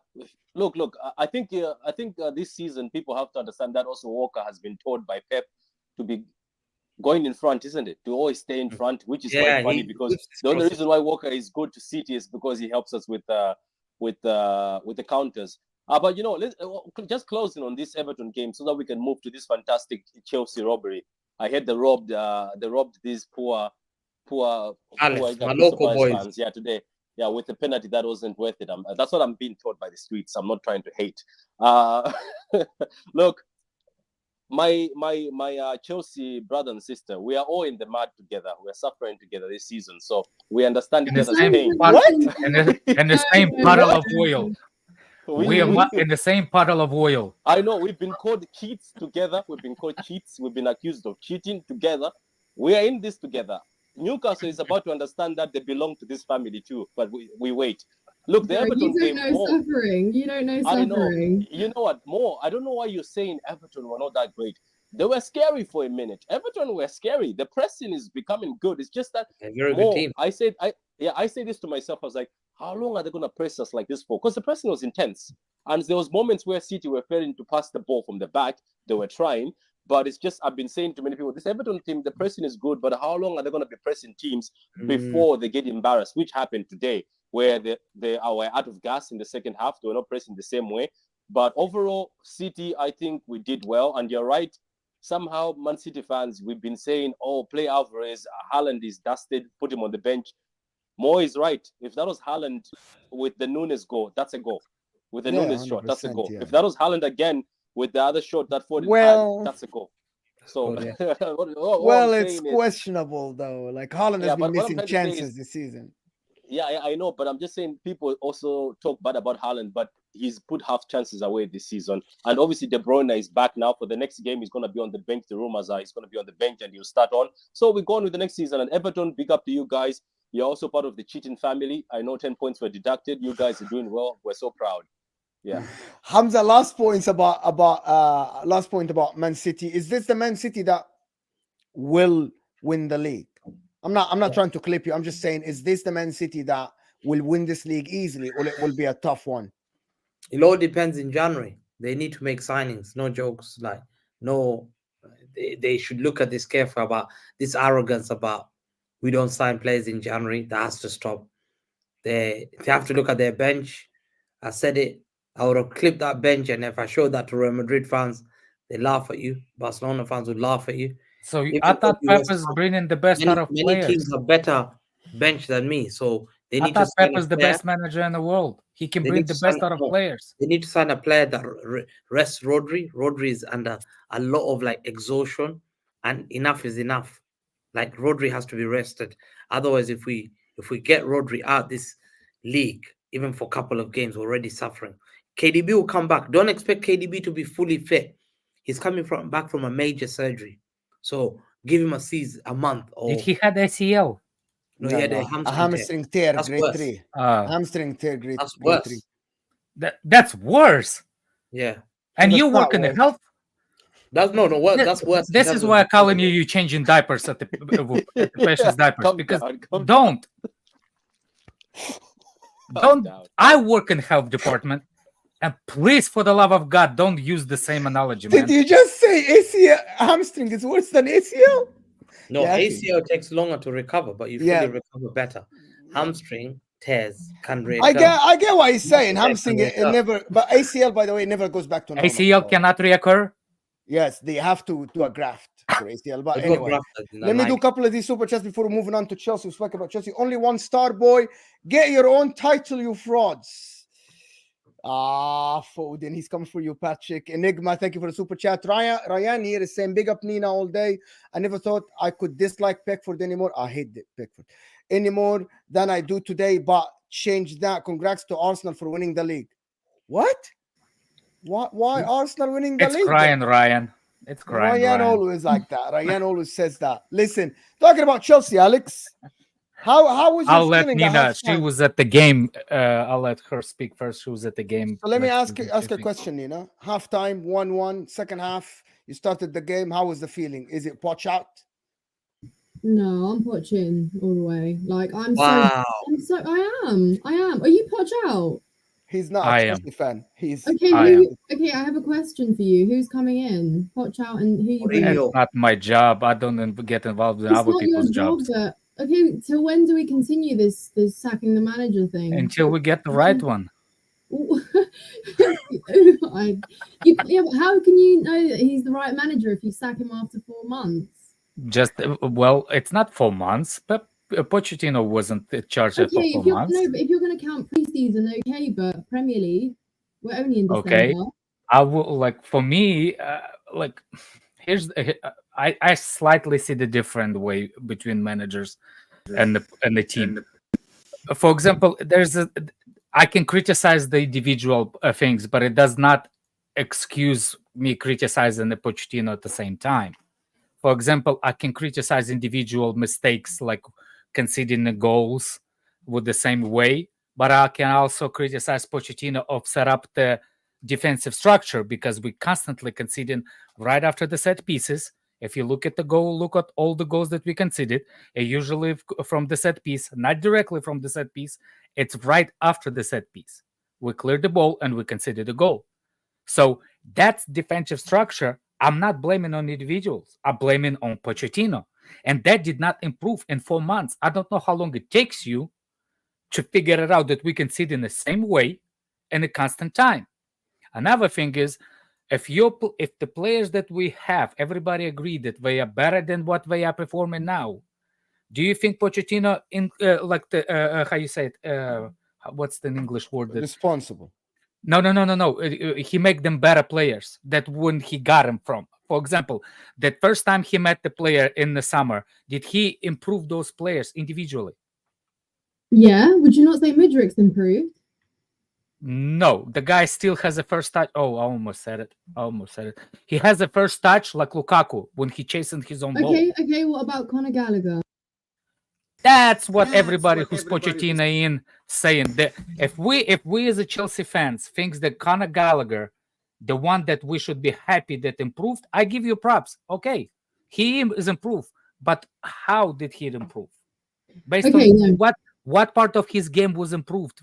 look. I think this season people have to understand that also Walker has been told by Pep to be going in front, isn't it? To always stay in front, which is quite funny because the only reason why Walker is good to City is because he helps us with the counters. But let's just closing on this Everton game so that we can move to this fantastic Chelsea robbery. I heard they robbed these poor Alex, my local boys. Fans, today. Yeah, with the penalty that wasn't worth it. That's what I'm being told by the streets. I'm not trying to hate. Look, my Chelsea brother and sister, we are all in the mud together. We're suffering together this season, so we understand each other's pain. In the same puddle of oil. We are in the same puddle of oil. I know we've been called cheats together. We've been called cheats. We've been accused of cheating together. We are in this together. Newcastle is about to understand that they belong to this family too, but we wait. Look, the Everton game. You don't know suffering. You know what? More. I don't know why you're saying Everton were not that great. They were scary for a minute. Everton were scary. The pressing is becoming good. It's just that very good team. I say this to myself. I was like, how long are they going to press us like this for? Because the pressing was intense, and there was moments where City were failing to pass the ball from the back. They were trying. But it's just, I've been saying to many people, this Everton team, the pressing is good, but how long are they going to be pressing teams before they get embarrassed, which happened today, where they were out of gas in the second half. They were not pressing the same way. But overall, City, I think we did well. And you're right. Somehow, Man City fans, we've been saying, play Alvarez, Haaland is dusted, put him on the bench. Mo is right. If that was Haaland with the Nunes goal, that's a goal. With the Nunes shot, that's a goal. Yeah. If that was Haaland again, with the other shot that Foden had, that's a goal. So, it's questionable though. Like Haaland has been missing chances this season. Yeah, I know, but I'm just saying people also talk bad about Haaland, but he's put half chances away this season. And obviously, De Bruyne is back now for the next game. He's going to be on the bench. The rumors are he's going to be on the bench and he'll start on. So we're going with the next season. And Everton, big up to you guys. You're also part of the cheating family. I know 10 points were deducted. You guys are doing well. We're so proud. Yeah, Hamza, last point about Man City. Is this the Man City that will win the league? I'm not trying to clip you. I'm just saying, is this the Man City that will win this league easily, or it will be a tough one? It all depends in January. They need to make signings. No jokes. They should look at this careful about this arrogance about we don't sign players in January. That has to stop. They have to look at their bench. I said it. I would have clipped that bench, and if I showed that to Real Madrid fans, they laugh at you. Barcelona fans would laugh at you. So I thought Pep was bringing the best out of players. Many teams have better bench than me, so they need to. Pep is the best manager in the world. He can bring the best out of players. They need to sign a player that rests Rodri. Rodri is under a lot of exhaustion, and enough is enough. Rodri has to be rested. Otherwise, if we get Rodri out this league, even for a couple of games, we're already suffering. KDB will come back. Don't expect KDB to be fully fit. He's coming back from a major surgery. So give him a month. Did he had ACL? No, he had a hamstring tear, grade 3. Hamstring tear, grade 3. That's worse. Yeah. And That's you not work in the worse. health. That's that's worse. This is why I'm calling you changing diapers at the patient's diapers, Calm because down, calm don't. Calm down. I work in health department, and please, for the love of God, don't use the same analogy, man. Did you just say ACL hamstring is worse than ACL? No, Yeah, ACL takes longer to recover, but you fully Yeah. recover better. Hamstring tears can I reoccur. get what he's saying. Hamstring Can it reoccur. never, but ACL, by the way, never goes back to normal. ACL So, cannot reoccur. yes, they have to do a graft for ACL. But They do a anyway, graft in the let me do a night. couple of these super chats before moving on to Chelsea. We spoke about Chelsea. Only one star, boy. Get your own title, you frauds. Foden, he's coming for you, Patrick. Enigma, thank you for the super chat. Ryan here is saying, big up Nina all day. I never thought I could dislike Pickford anymore. I hate Pickford anymore than I do today, but change that. Congrats to Arsenal for winning the league. What? Why Arsenal winning the It's league? crying, Ryan. It's crying, Ryan Ryan. always like that. Ryan always says that. Listen, talking about Chelsea, Alex. How was your I'll let feeling? Nina. She was at the game. I'll let her speak first. She was at the game. So let me ask a question, Nina. Halftime, 1-1, second half. You started the game. How was the feeling? Is it Poch out? No, I'm Poching all the way. Like I am. I am. Are you Poch out? He's not I a Chelsea fan. He's Okay. I I have a question for you. Who's coming in? Poch out, and who you bring? It's not my job. I don't get involved in It's other not your people's job, jobs. but okay. Till when do we continue this sacking the manager thing? Until we get the right one. But how can you know that he's the right manager if you sack him after 4 months? Well, it's not 4 months, but Pochettino wasn't in charge for 4 months. No, but if you're going to count preseason, okay, but Premier League, we're only in December. Okay, I will for me. Here's I slightly see the different way between managers and the team. For example, I can criticize the individual things, but it does not excuse me criticizing the Pochettino at the same time. For example, I can criticize individual mistakes like conceding the goals with the same way, but I can also criticize Pochettino of set up the defensive structure because we constantly conceding right after the set pieces. If you look at the goal, look at all the goals that we conceded, usually from the set piece, not directly from the set piece, it's right after the set piece. We cleared the ball and we conceded a goal. So that's defensive structure. I'm not blaming on individuals. I'm blaming on Pochettino. And that did not improve in 4 months. I don't know how long it takes you to figure it out that we concede in the same way in a constant time. Another thing is, if the players that we have, everybody agreed that they are better than what they are performing now, do you think Pochettino how you say it? What's the English word? Responsible. No. He make them better players that when he got them from. For example, that first time he met the player in the summer, did he improve those players individually? Yeah. Would you not say Mudrik's improved? No, the guy still has a first touch. Oh, I almost said it. He has a first touch like Lukaku when he chasing his own ball. Okay. What about Conor Gallagher? That's what everybody who's Pochettino in saying. That if we as a Chelsea fans thinks that Conor Gallagher, the one that we should be happy that improved, I give you props. Okay, he is improved, but how did he improve? Based on what part of his game was improved?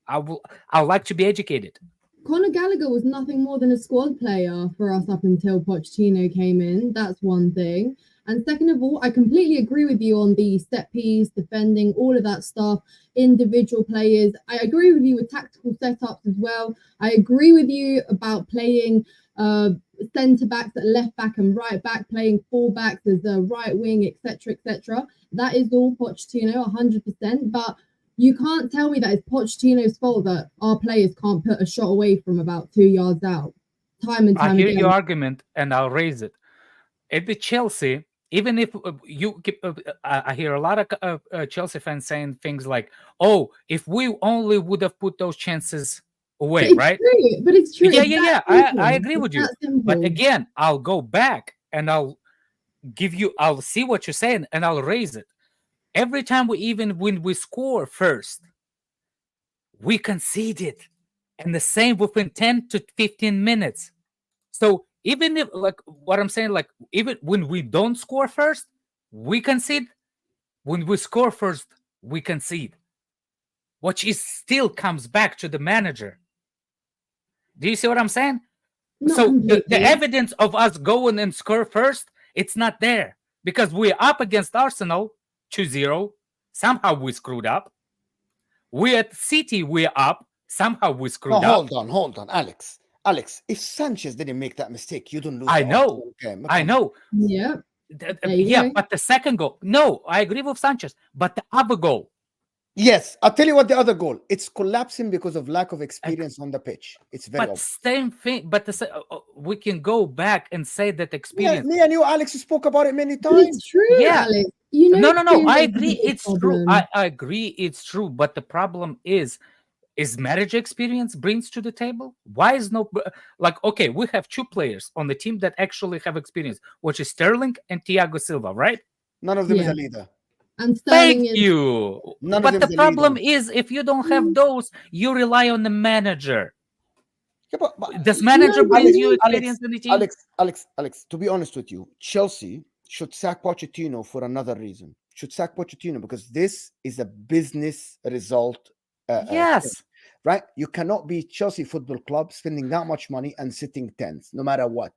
I'd like to be educated. Conor Gallagher was nothing more than a squad player for us up until Pochettino came in. That's one thing. And second of all, I completely agree with you on the set piece, defending, all of that stuff, individual players. I agree with you with tactical setups as well. I agree with you about playing centre backs at left back and right back, playing full backs as a right wing, etc., etc. That is all Pochettino, 100%. But you can't tell me that it's Pochettino's fault that our players can't put a shot away from about 2 yards out. Time and time again. I hear again. your argument, and I'll raise it. At the Chelsea, even if I hear a lot of Chelsea fans saying things like, "Oh, if we only would have put those chances away," right? But it's true. Yeah. I agree with you. But again, I'll go back and I'll see what you're saying, and I'll raise it. Every time when we score first, we conceded. and the same within 10 to 15 minutes. So even if, like what I'm saying, like even when we don't score first, we concede. When we score first, we concede, which is still comes back to the manager. Do you see what I'm saying? Not So the completely. evidence of us going and score first, it's not there because we're up against Arsenal 2-0. Somehow we screwed up. We're at City, we're up. Somehow we screwed up. Hold on, Alex. Alex, if Sanchez didn't make that mistake, you don't lose. I know. Game. I know. Yeah. Yeah, but the second goal, no, I agree with Sanchez. But the other goal, yes, I'll tell you what the other goal. It's collapsing because of lack of experience on the pitch. It's very. But same thing. But we can go back and say that experience. Me and you, Alex, spoke about it many But times. it's true, Yeah. Alex. You know, No. I agree. experience is a It's true. problem. I agree. It's true. But the problem is marriage experience brings to the table. Why is no like? Okay, we have two players on the team that actually have experience, which is Sterling and Thiago Silva, right? None of them is Yeah. a leader. And Sterling Thank is you. None of But them the is a problem leader. is, if you don't have those, you rely on the manager. Yeah, but Does manager No, bring Alex- you experience in the team? Alex, to be honest with you, Chelsea should sack Pochettino for another reason. Should sack Pochettino because this is a business result. Yes. Right? You cannot be Chelsea Football Club spending that much money and sitting 10th, no matter what.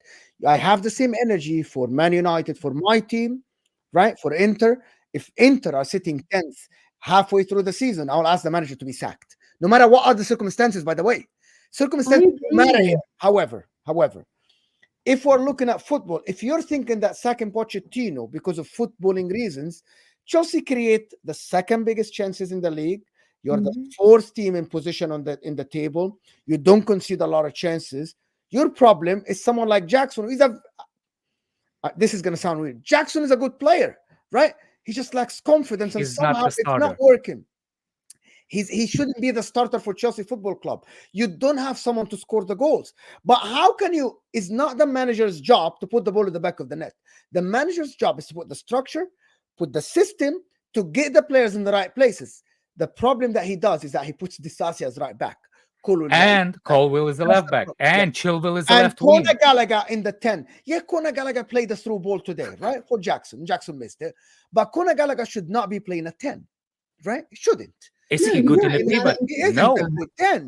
I have the same energy for Man United, for my team, right? For Inter. If Inter are sitting 10th halfway through the season, I'll ask the manager to be sacked. No matter what are the circumstances, by the way. Circumstances don't matter here. However, if we're looking at football, if you're thinking that sacking Pochettino because of footballing reasons, Chelsea create the second biggest chances in the league. You're the fourth team in position in the table. You don't concede a lot of chances. Your problem is someone like Jackson. This is going to sound weird. Jackson is a good player, right? He just lacks confidence, and somehow it's not working. He shouldn't be the starter for Chelsea Football Club. You don't have someone to score the goals. But how can you? It's not the manager's job to put the ball at the back of the net. The manager's job is to put the structure, put the system to get the players in the right places. The problem that he does is that he puts Disasi as right back. And Colwill is the left back. And Chilwell is the left wing. And Conor Gallagher in the 10. Yeah, Conor Gallagher played the through ball today, right? For Jackson. Jackson missed it. But Conor Gallagher should not be playing a 10, right? He shouldn't. Is he good in the pivot? No.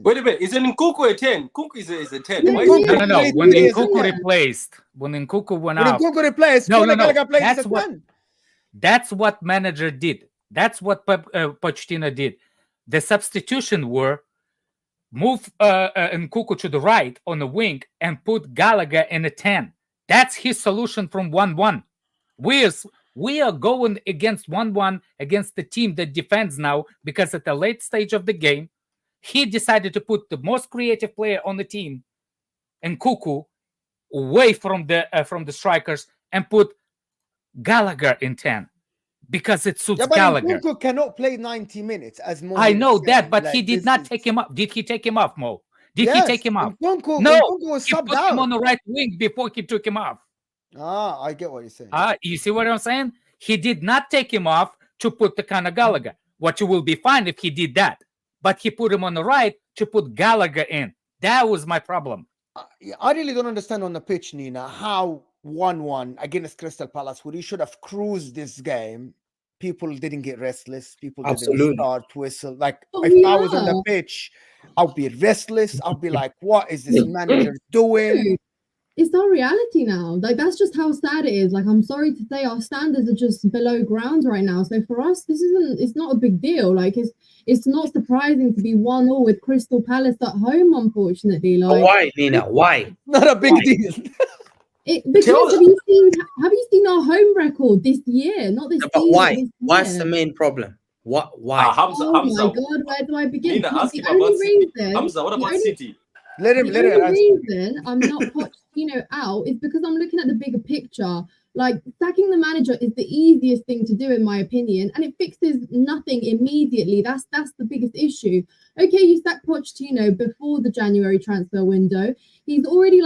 Wait a minute. Isn't Nkunku a 10? Nkunku is a 10. Yeah, No. When Nkunku replaced, when Nkunku went out. When Nkunku replaced, Conor Gallagher plays as a 10. That's what manager did. That's what Pochettino did. The substitution were move Nkunku to the right on the wing and put Gallagher in a 10. That's his solution from 1-1. We are going against 1-1 against the team that defends now because at the late stage of the game, he decided to put the most creative player on the team, Nkunku, away from the strikers and put Gallagher in 10. Because it suits Gallagher. Nkunku cannot play 90 minutes as Mo. I know that, but he did not take him off. Did he take him off, Mo? Did he take him off? Nkunku was he put him on the right wing before he took him off. I get what you're saying. You see what I'm saying? He did not take him off to put the Conor Gallagher. What you will be fine if he did that. But he put him on the right to put Gallagher in. That was my problem. I really don't understand on the pitch, Nina, how 1-1 against Crystal Palace, where you should have cruised this game, people didn't get restless. People didn't start whistle. Like, if I was on the pitch, I'll be restless. I'll be like, what is this manager doing? It's our reality now. Like, that's just how sad it is. Like, I'm sorry to say, our standards are just below ground right now. So for us, it's not a big deal. Like, it's not surprising to be 1-1 with Crystal Palace at home, unfortunately. Like, why, Nina? Why? Not a big deal. Because have you seen our home record this year? Not this season. Why? What's the main problem? Why? Hamza, my God, where do I begin? Nina, ask him about City. Hamza, what about City? The only reason I'm not Pochettino out is because I'm looking at the bigger picture. Like, sacking the manager is the easiest thing to do, in my opinion, and it fixes nothing immediately. That's the biggest issue. Okay, you sack Pochettino before the January transfer window. He's already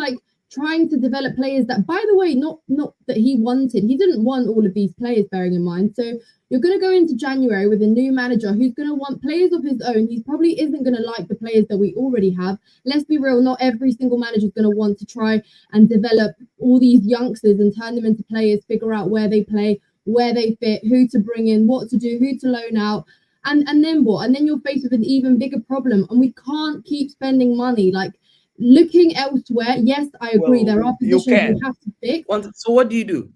trying to develop players that, by the way, not that he wanted. He didn't want all of these players, bearing in mind. So you're going to go into January with a new manager who's going to want players of his own. He probably isn't going to like the players that we already have. Let's be real, not every single manager is going to want to try and develop all these youngsters and turn them into players, figure out where they play, where they fit, who to bring in, what to do, who to loan out. And then what? And then you're faced with an even bigger problem. And we can't keep spending money. Like, looking elsewhere, yes, I agree. There are positions we have to fix. So what do you do?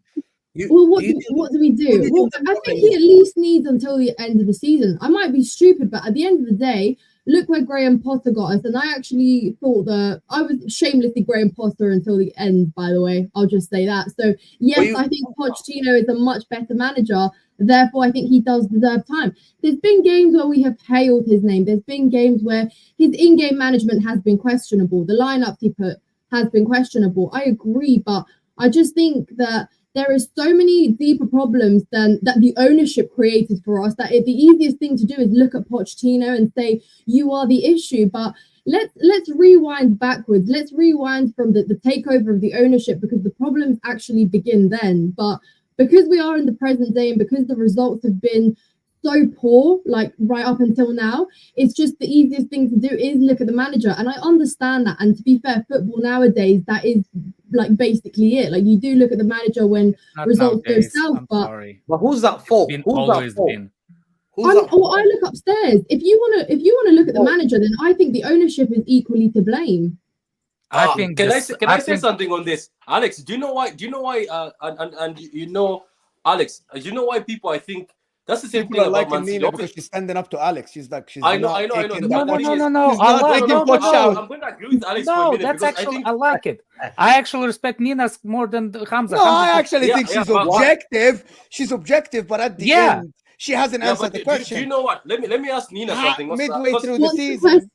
What do we do? Well, I think he at least needs until the end of the season. I might be stupid, but at the end of the day, look where Graham Potter got us. And I actually thought that I was shamelessly Graham Potter until the end, by the way. I'll just say that. So, yes, I think Pochettino is a much better manager. Therefore, I think he does deserve time. There's been games where we have hailed his name. There's been games where his in-game management has been questionable. The lineup he put has been questionable. I agree, but I just think that there is so many deeper problems than that the ownership created for us, that the easiest thing to do is look at Pochettino and say, you are the issue. But let's rewind backwards. Let's rewind from the takeover of the ownership, because the problems actually begin then. But because we are in the present day and because the results have been so poor, like right up until now, it's just the easiest thing to do is look at the manager. And I understand that. And to be fair, football nowadays, that is like basically it. Like, you do look at the manager when results go south. But who's that for? Been always been. I look upstairs. If you want to look at the manager, then I think the ownership is equally to blame. I think. Can I say something on this, Alex? Do you know why? Alex, you know why people? I think that's the same thing about Man City. Because she's standing up to Alex. She's like, I know. No. I'm going to agree with Alex for a minute. That's actually, I like it. I actually respect Nina's more than Hamza. No, I actually think she's objective. She's objective, but at the end, she hasn't answered the question. Do you know what? Let me ask Nina something. Midway through the season.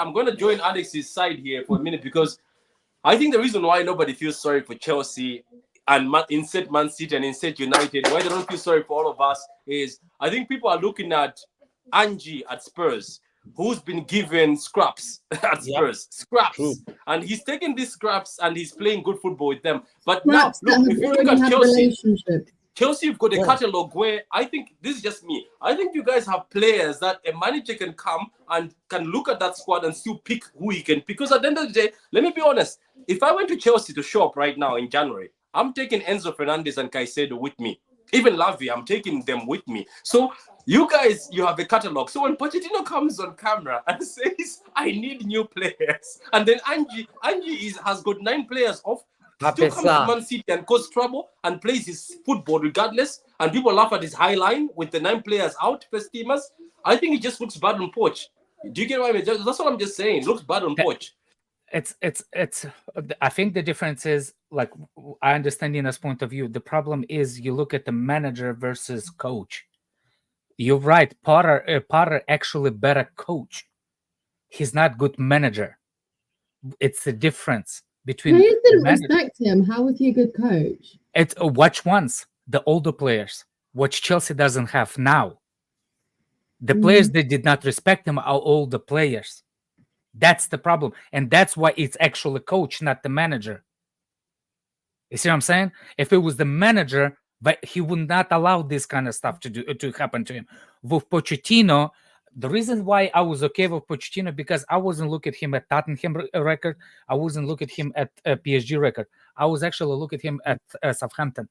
I'm going to join Alex's side here for a minute, because I think the reason why nobody feels sorry for Chelsea and insert Man City and insert United, why they don't feel sorry for all of us, is I think people are looking at Angie at Spurs, who's been given scraps at Spurs. Scraps. True. And he's taking these scraps and he's playing good football with them. But now, look, if you look at Chelsea, you've got a catalogue where I think, this is just me, I think you guys have players that a manager can come and can look at that squad and still pick who he can pick. Because at the end of the day, let me be honest, if I went to Chelsea to shop right now in January, I'm taking Enzo Fernandez and Caicedo with me. Even Lavia, I'm taking them with me. So you guys, you have a catalogue. So when Pochettino comes on camera and says, I need new players, and then Angie has got 9 players off, still comes to Man City and cause trouble and plays his football regardless, and people laugh at his high line with the 9 players out, first teamers, I think it just looks bad on Poch. Do you get what I mean? That's what I'm just saying. It looks bad on Poch. It's I think the difference is, like, I understand Nina's point of view. The problem is you look at the manager versus coach. You're right. Potter actually better coach. He's not good manager. It's the difference between. Players didn't respect him. How was he a good coach? It's watch once the older players, which Chelsea doesn't have now. The players that did not respect him are older players. That's the problem. And that's why it's actually coach, not the manager. You see what I'm saying? If it was the manager, but he would not allow this kind of stuff to happen to him. With Pochettino, the reason why I was okay with Pochettino, because I wasn't looking at him at Tottenham record. I wasn't looking at him at PSG record. I was actually looking at him at Southampton.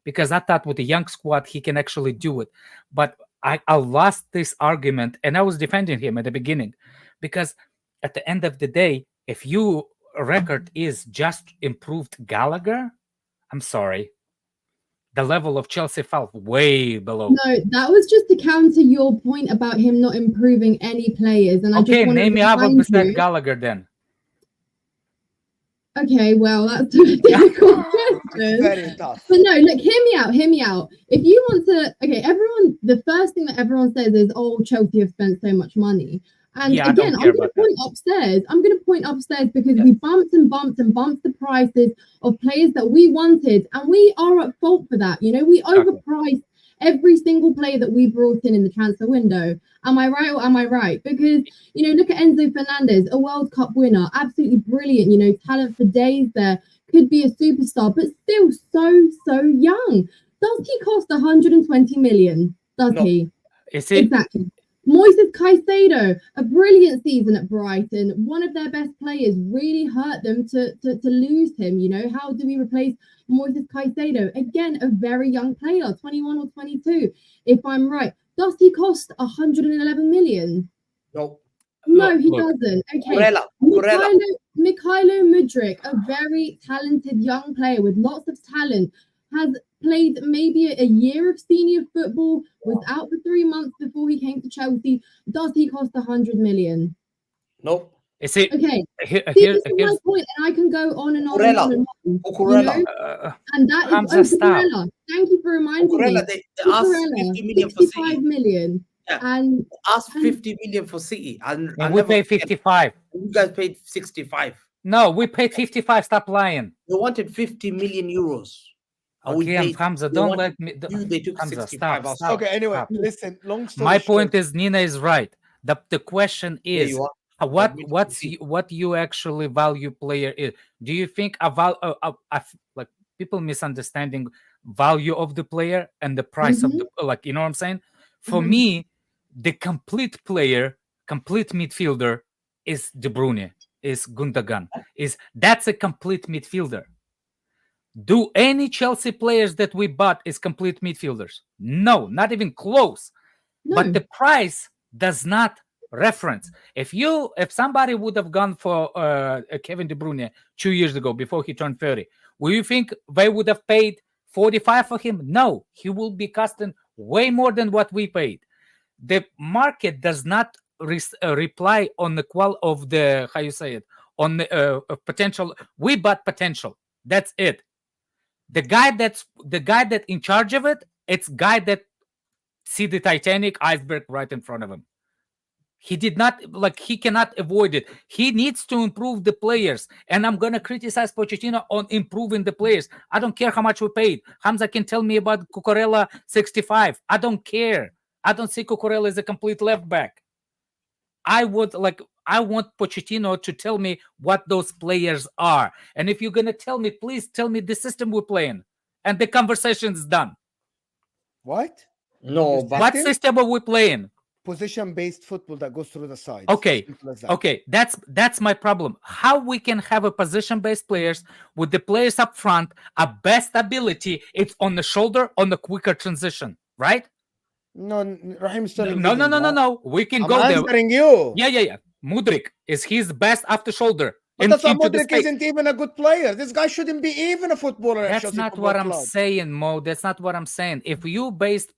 Because I thought with a young squad, he can actually do it. But I lost this argument, and I was defending him at the beginning. Because at the end of the day, if your record is just improved Gallagher, I'm sorry. The level of Chelsea fell way below. No, that was just to counter your point about him not improving any players. And I just wanted name me Alba beside Gallagher then. Okay, well, that's a difficult question. Very tough. But no, look, hear me out. If you want to, everyone, the first thing that everyone says is, oh, Chelsea have spent so much money. And again, I'm going to point upstairs. I'm going to point upstairs because we bumped the prices of players that we wanted. And we are at fault for that. You know, we overpriced every single player that we brought in the transfer window. Am I right or am I right? Because, you know, look at Enzo Fernandez, a World Cup winner, absolutely brilliant, you know, talent for days there, could be a superstar, but still so young. Does he cost 120 million? Does he? Is it? Exactly. Moises Caicedo, a brilliant season at Brighton, one of their best players, really hurt them to lose him. You know, how do we replace Moises Caicedo? Again, a very young player, 21 or 22, if I'm right. Does he cost 111 million? No. No, he doesn't. Okay. Mikhailo Mudryk, a very talented young player with lots of talent, has played maybe a year of senior football, was out for 3 months before he came to Chelsea. Does he cost 100 million? Nope. Is it? Okay. Here, this is my point, and I can go on and on and on and on. Cucurella. You know? And that is Cucurella. Thank you for reminding me. They asked 50 million for 65 City. million. Yeah. And asked 50 million for City, and we paid 55. You guys paid 65. No, we paid 55. Stop lying. They wanted 50 million euros. Okay, Hamza, don't let me. They took Hamza, 65. stop. Okay, anyway, stop. listen. Long story My short, point is, Nina is right. The question is, what you actually value player is? Do you think like people misunderstanding value of the player and the price of the, like, you know what I'm saying? For me, the complete player, complete midfielder is De Bruyne, is Gundogan, that's a complete midfielder. Do any Chelsea players that we bought is complete midfielders? No, not even close. No. But the price does not reference. If somebody would have gone for Kevin De Bruyne 2 years ago before he turned 30, will you think they would have paid 45 for him? No, he will be costing way more than what we paid. The market does not reply on the quality of the, how you say it, on the potential. We bought potential. That's it. The guy that in charge of it, it's guy that see the Titanic iceberg right in front of him. He did not, he cannot avoid it. He needs to improve the players. And I'm going to criticize Pochettino on improving the players. I don't care how much we paid. Hamza can tell me about Cucurella 65. I don't care. I don't see Cucurella as a complete left back. I want Pochettino to tell me what those players are. And if you're going to tell me, please tell me the system we're playing. And the conversation's done. What? No, but what system are we playing? Position-based football that goes through the sides. Okay, okay, that's my problem. How we can have a position-based players with the players up front, a best ability, it's on the shoulder, on the quicker transition, right? No, Rahim's telling no. We can go there. I'm answering you. Yeah. Mudryk is his best after shoulder. But that's why Mudryk isn't even a good player. This guy shouldn't be even a footballer. That's not what I'm saying, Mo. That's not what I'm saying. If you base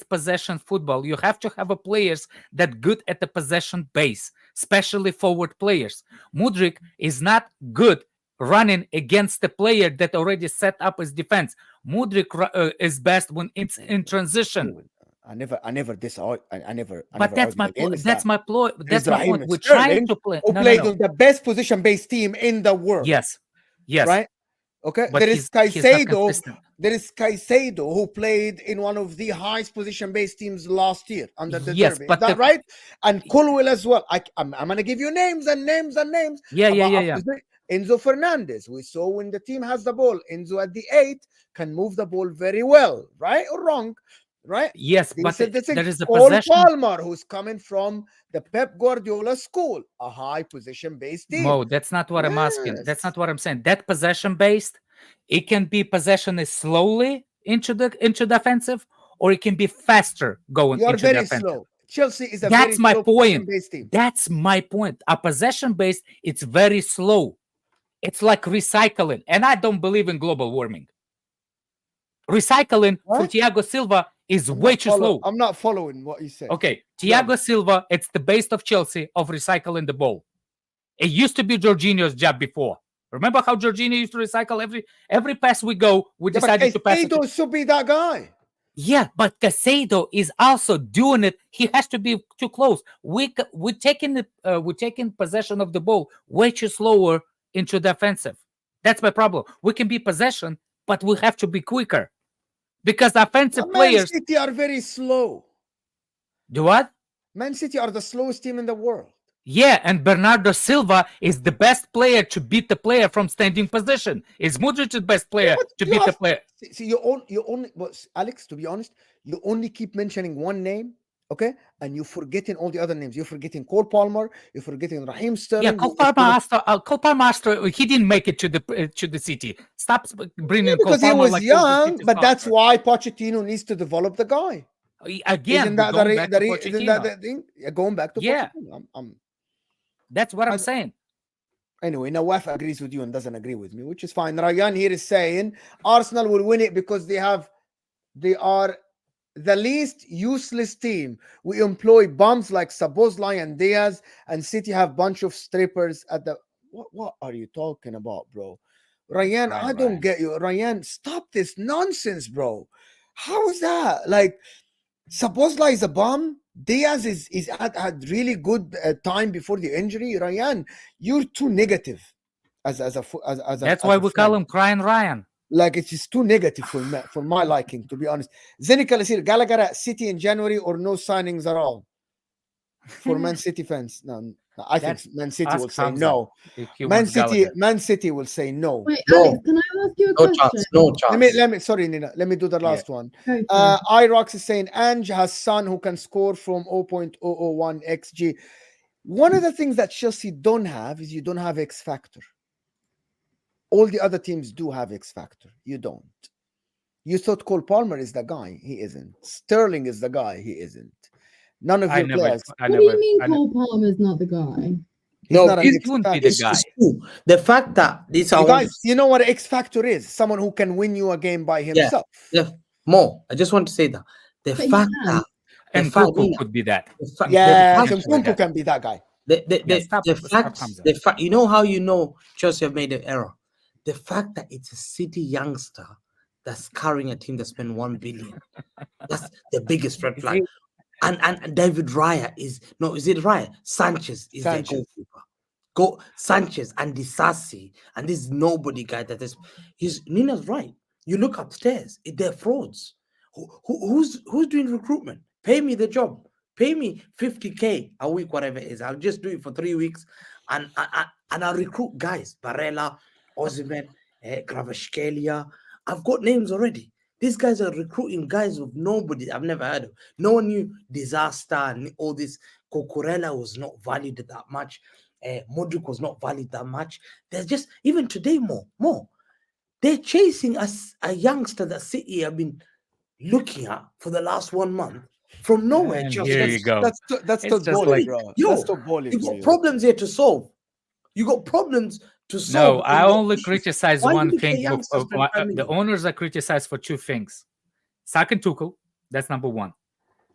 possession football, you have to have a players that good at the possession base, especially forward players. Mudryk is not good running against the player that already set up his defense. Mudryk is best when it's in transition. I never. But that's my point. That's my point. That's my point. We're trying to play. Who played on the best position-based team in the world? Yes. Right. Okay. But there is Caicedo. There is Caicedo who played in one of the highest position-based teams last year under the Derby. Is that right? And Colwell as well. I'm gonna give you names and names and names. Yeah. Enzo Fernandez. We saw when the team has the ball, Enzo at the 8 can move the ball very well. Right or wrong? Right? Yes, but there is a Cole possession. Palmer, who's coming from the Pep Guardiola school, a high position-based team. Mo, that's not what I'm asking. That's not what I'm saying. That possession-based, it can be possession is slowly into the offensive, or it can be faster going into the offensive. Slow. Chelsea is a that's very my slow point. Team. That's my point. A possession-based, it's very slow. It's like recycling, and I don't believe in global warming. Recycling for Thiago Silva is way too slow. I'm not following what you said. Okay, Thiago Silva, it's the base of Chelsea of recycling the ball. It used to be Jorginho's job before. Remember how Jorginho used to recycle every pass we go, we decided to pass it. Caicedo should be that guy. Yeah, but Caicedo is also doing it. He has to be too close. We're taking possession of the ball way too slower into the offensive. That's my problem. We can be possession, but we have to be quicker. because offensive Man players. City are very slow. Do what? Man City are the slowest team in the world. Yeah, and Bernardo Silva is the best player to beat the player from standing position. Is Modric the best player to beat the player? See, you only, but Alex, to be honest, you only keep mentioning one name, okay, and you're forgetting all the other names. You're forgetting Cole Palmer. You're forgetting Raheem Sterling. Yeah, Cole Palmer, he didn't make it to the City. Stop bringing because Cole Palmer he was like young, but that's why Pochettino needs to develop the guy. Again, isn't that the thing? Going back to Pochettino. That's what I'm saying. Anyway, Nawaf agrees with you and doesn't agree with me, which is fine. Ryan here is saying Arsenal will win it because they are the least useless team. We employ bums like Szoboszlai and Diaz, and City have bunch of strippers at the. What are you talking about, bro? Ryan, I don't get you. Ryan, stop this nonsense, bro. How is that? Like, Szoboszlai is a bum. Diaz is had really good time before the injury. Ryan, you're too negative. That's why we call him Crying Ryan. Like, it's just too negative for my liking, to be honest. Zenica Lasir, Gallagher at City in January or no signings at all for Man City fans? No, I think Man City will say no. Man City will say no. Wait, Alex, can I ask you a question? No chance. Let me. Sorry, Nina. Let me do the last one. Irox is saying Ange has son who can score from 0.001 xg. One of the things that Chelsea don't have is you don't have X factor. All the other teams do have X factor. You don't. You thought Cole Palmer is the guy. He isn't. Sterling is the guy. He isn't. None of your players. What do you mean Cole Palmer is not the guy? He wouldn't be the guy. The fact that these are guys, you know what an X factor is? Someone who can win you a game by himself. Yeah. More. I just want to say that the fact that and Nkunku could be that. Nkunku can be that guy. The fact, you know how you know Chelsea have made an error. The fact that it's a City youngster that's carrying a team that spent 1 billion. That's the biggest red flag. And David Raya is it Raya? Sanchez is the goalkeeper. Sanchez and Disasi, and this nobody guy that is. Nina's right. You look upstairs, they're frauds. Who's doing recruitment? Pay me the job. Pay me 50K a week, whatever it is. I'll just do it for 3 weeks, and I'll recruit guys. Barella, Osimhen, Gravashkelia. I've got names already. These guys are recruiting guys of nobody I've never heard of. No one knew Disaster and all this. Cucurella was not valued that much. Modric was not valued that much. There's just, even today, more. They're chasing a youngster that City have been looking at for the last 1 month from nowhere. And here you go. That's Tod Bohley, bro. That's Tod Bohley. You've got problems here to solve. You got problems to solve. No, I only criticize one thing. The owners are criticized for 2 things. Second, Tuchel. That's number 1.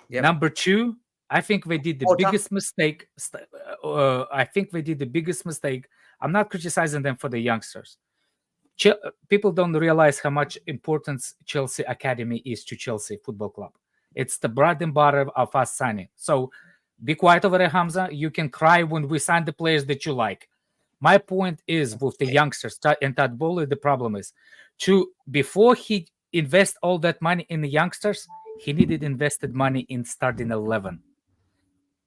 Yep. Number 2, I think they did the biggest mistake. I'm not criticizing them for the youngsters. People don't realize how much importance Chelsea Academy is to Chelsea Football Club. It's the bread and butter of us signing. So be quiet over there, Hamza. You can cry when we sign the players that you like. My point is with the youngsters and Tod Bohley, the problem is before he invest all that money in the youngsters, he needed invested money in starting 11.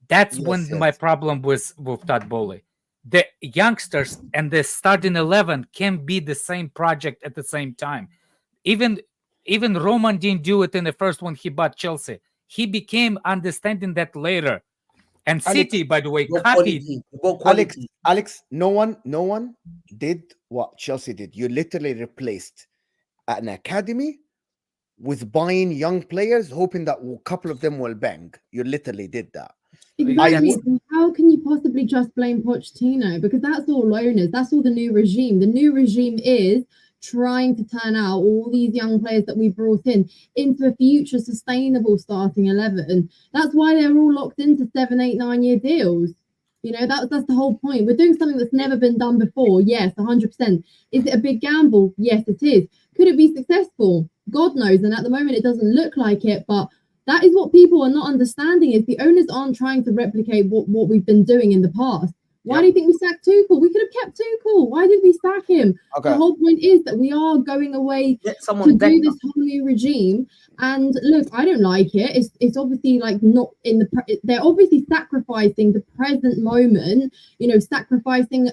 That's my problem with Tod Bohley. The youngsters and the starting 11 can be the same project at the same time. Even Roman didn't do it in the first one he bought Chelsea. He became understanding that later. And City, by the way, copied. Alex, no one did what Chelsea did. You literally replaced an academy with buying young players, hoping that a couple of them will bang. You literally did that. Exactly. How can you possibly just blame Pochettino? Because that's all owners. That's all the new regime. The new regime is trying to turn out all these young players that we brought into a future sustainable starting 11. That's why they're all locked into 7, 8, 9 year deals. You know, that's the whole point. We're doing something that's never been done before. Yes, 100%. Is it a big gamble? Yes, it is. Could it be successful? God knows. And at the moment, it doesn't look like it. But that is what people are not understanding, is the owners aren't trying to replicate what we've been doing in the past. Why do you think we sacked Tuchel? We could have kept Tuchel. Why did we sack him? Okay. The whole point is that we are going away to do this whole new regime. And look, I don't like it. It's obviously like not in the. They're obviously sacrificing the present moment. You know, sacrificing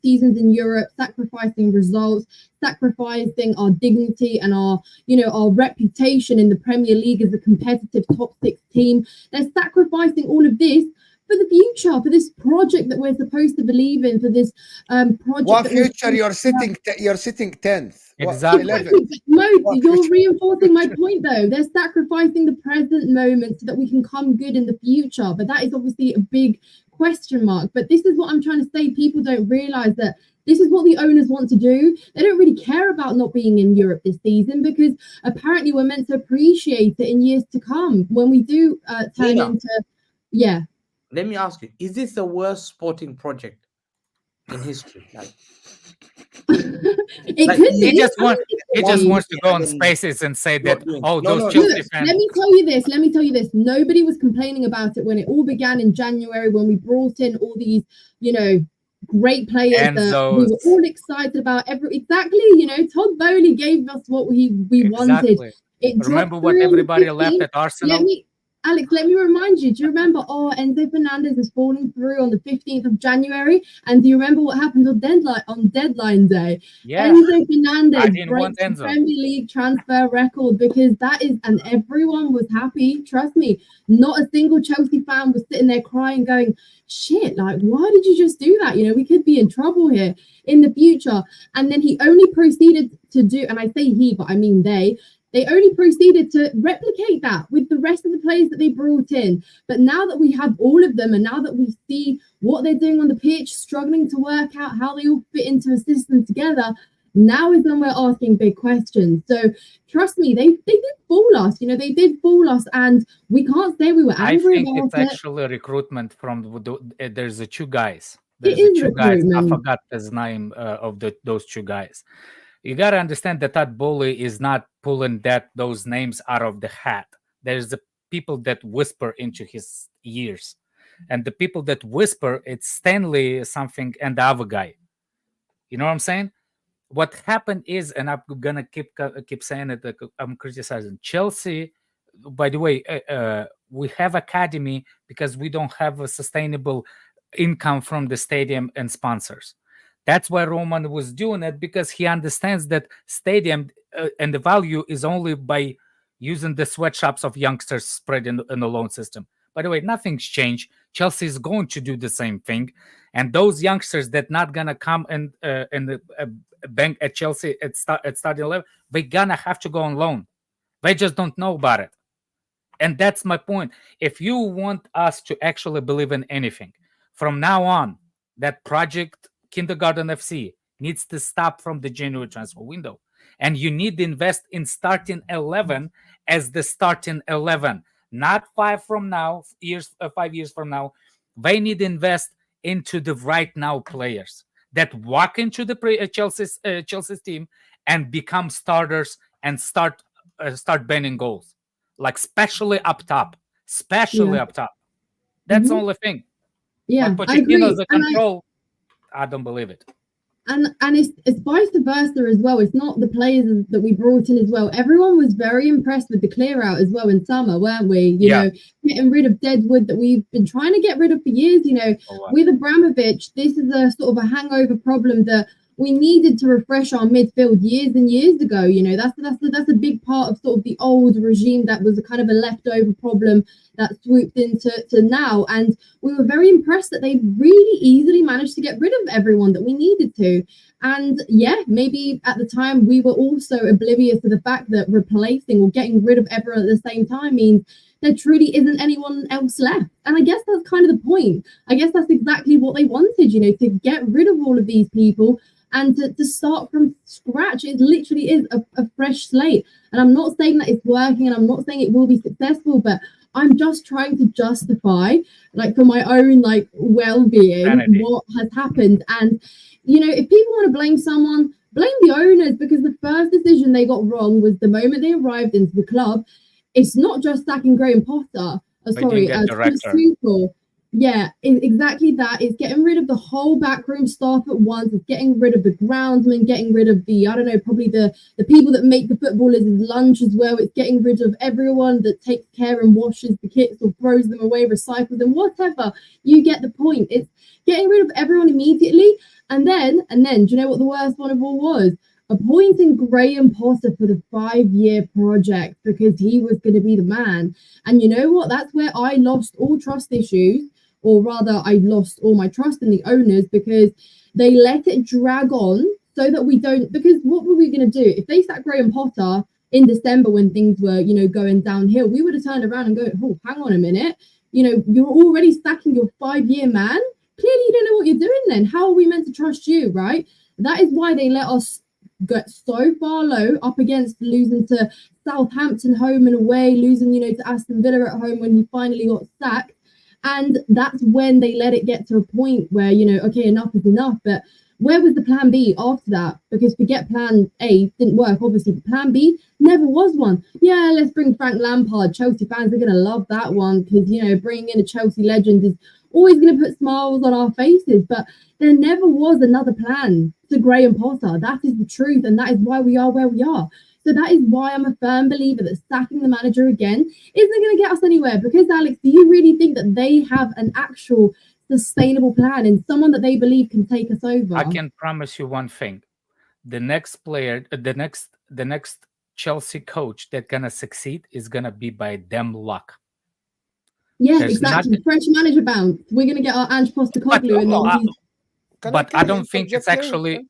seasons in Europe, sacrificing results, sacrificing our dignity and our reputation in the Premier League as a competitive top 6 team. They're sacrificing all of this for the future, for this project that we're supposed to believe in, for this project. What future? You're sitting 10th. Exactly. You're reinforcing my point, though. They're sacrificing the present moment so that we can come good in the future. But that is obviously a big question mark. But this is what I'm trying to say. People don't realize that this is what the owners want to do. They don't really care about not being in Europe this season, because apparently we're meant to appreciate it in years to come when we do turn into. Yeah. Let me ask you, is this the worst sporting project in history? He just wants to go on spaces and say that, those Chelsea fans. Let me tell you this. Nobody was complaining about it when it all began in January, when we brought in all these, great players that we were all excited about. Tod Bohley gave us what we wanted. Remember what everybody left at Arsenal? Alex, let me remind you. Do you remember? Enzo Fernandez is falling through on the 15th of January. And do you remember what happened on deadline day? Yeah. Enzo Fernandez breaks the Premier League transfer record, because and everyone was happy. Trust me, not a single Chelsea fan was sitting there crying, going, "Shit! Like, why did you just do that? We could be in trouble here in the future." And then he only proceeded to do, and I say he, but I mean they. They only proceeded to replicate that with the rest of the players that they brought in. But now that we have all of them, and now that we see what they're doing on the pitch, struggling to work out how they all fit into a system together, now is when we're asking big questions. So trust me, they did fool us. They did fool us, and we can't say we were angry about it. I think it's actually recruitment from there's the 2 guys. There's the 2 guys. I forgot the name of those 2 guys. You got to understand that Tod Bohley is not pulling those names out of the hat. There's the people that whisper into his ears. And the people that whisper, it's Stanley something and the other guy. You know what I'm saying? What happened is, and I'm going to keep saying it, I'm criticizing Chelsea. By the way, we have academy because we don't have a sustainable income from the stadium and sponsors. That's why Roman was doing it, because he understands that stadium and the value is only by using the sweatshops of youngsters spread in the loan system. By the way, nothing's changed. Chelsea is going to do the same thing. And those youngsters that not going to come and bank at Chelsea at starting level, they're going to have to go on loan. They just don't know about it. And that's my point. If you want us to actually believe in anything, from now on, that project Kindergarten FC needs to stop from the January transfer window. And you need to invest in starting 11 as the starting 11, not 5 years from now. They need to invest into the right now players that walk into the Chelsea's team and become starters and start banning goals, like especially up top. That's the only thing. Yeah, but Pochettino's the control. I don't believe it. And it's vice versa as well. It's not the players that we brought in as well. Everyone was very impressed with the clear out as well in summer, weren't we? You know, getting rid of deadwood that we've been trying to get rid of for years. With Abramovich, this is a sort of a hangover problem that we needed to refresh our midfield years and years ago. That's a big part of sort of the old regime that was a kind of a leftover problem that swooped into now. And we were very impressed that they really easily managed to get rid of everyone that we needed to. And maybe at the time we were also oblivious to the fact that replacing or getting rid of everyone at the same time means there truly isn't anyone else left. And I guess that's kind of the point. I guess that's exactly what they wanted, to get rid of all of these people and to start from scratch. It literally is a fresh slate. And I'm not saying that it's working, and I'm not saying it will be successful, but I'm just trying to justify, for my own, well-being, what has happened. And, if people want to blame someone, blame the owners, because the first decision they got wrong was the moment they arrived into the club. It's not just sacking Graham Potter. Tuchel. Yeah, exactly that. It's getting rid of the whole backroom staff at once. It's getting rid of the groundsmen, getting rid of the, I don't know, probably the people that make the footballers' lunch as well. It's getting rid of everyone that takes care and washes the kits or throws them away, recycles them, whatever. You get the point. It's getting rid of everyone immediately. And then, do you know what the worst one of all was? Appointing Graham Potter for the 5-year project because he was going to be the man. And you know what? That's where I lost all trust issues. Or rather, I lost all my trust in the owners because they let it drag on so that we don't. Because what were we going to do if they sacked Graham Potter in December when things were, going downhill? We would have turned around and go, "Oh, hang on a minute! You're already stacking your 5-year man. Clearly, you don't know what you're doing. Then how are we meant to trust you, right?" That is why they let us get so far low, up against losing to Southampton home and away, losing, to Aston Villa at home when he finally got sacked. And that's when they let it get to a point where, okay, enough is enough. But where was the plan B after that? Because forget plan A didn't work, obviously. But plan B never was one. Yeah, let's bring Frank Lampard. Chelsea fans are going to love that one because, bringing in a Chelsea legend is always going to put smiles on our faces. But there never was another plan to Graham Potter. That is the truth. And that is why we are where we are. So that is why I'm a firm believer that sacking the manager again isn't going to get us anywhere. Because, Alex, do you really think that they have an actual sustainable plan and someone that they believe can take us over? I can promise you one thing. The next player, the next Chelsea coach that's going to succeed is going to be by damn luck. Yeah, there's exactly. French manager bounce. We're going to get our Ange Postecoglou. But I don't think it's actually...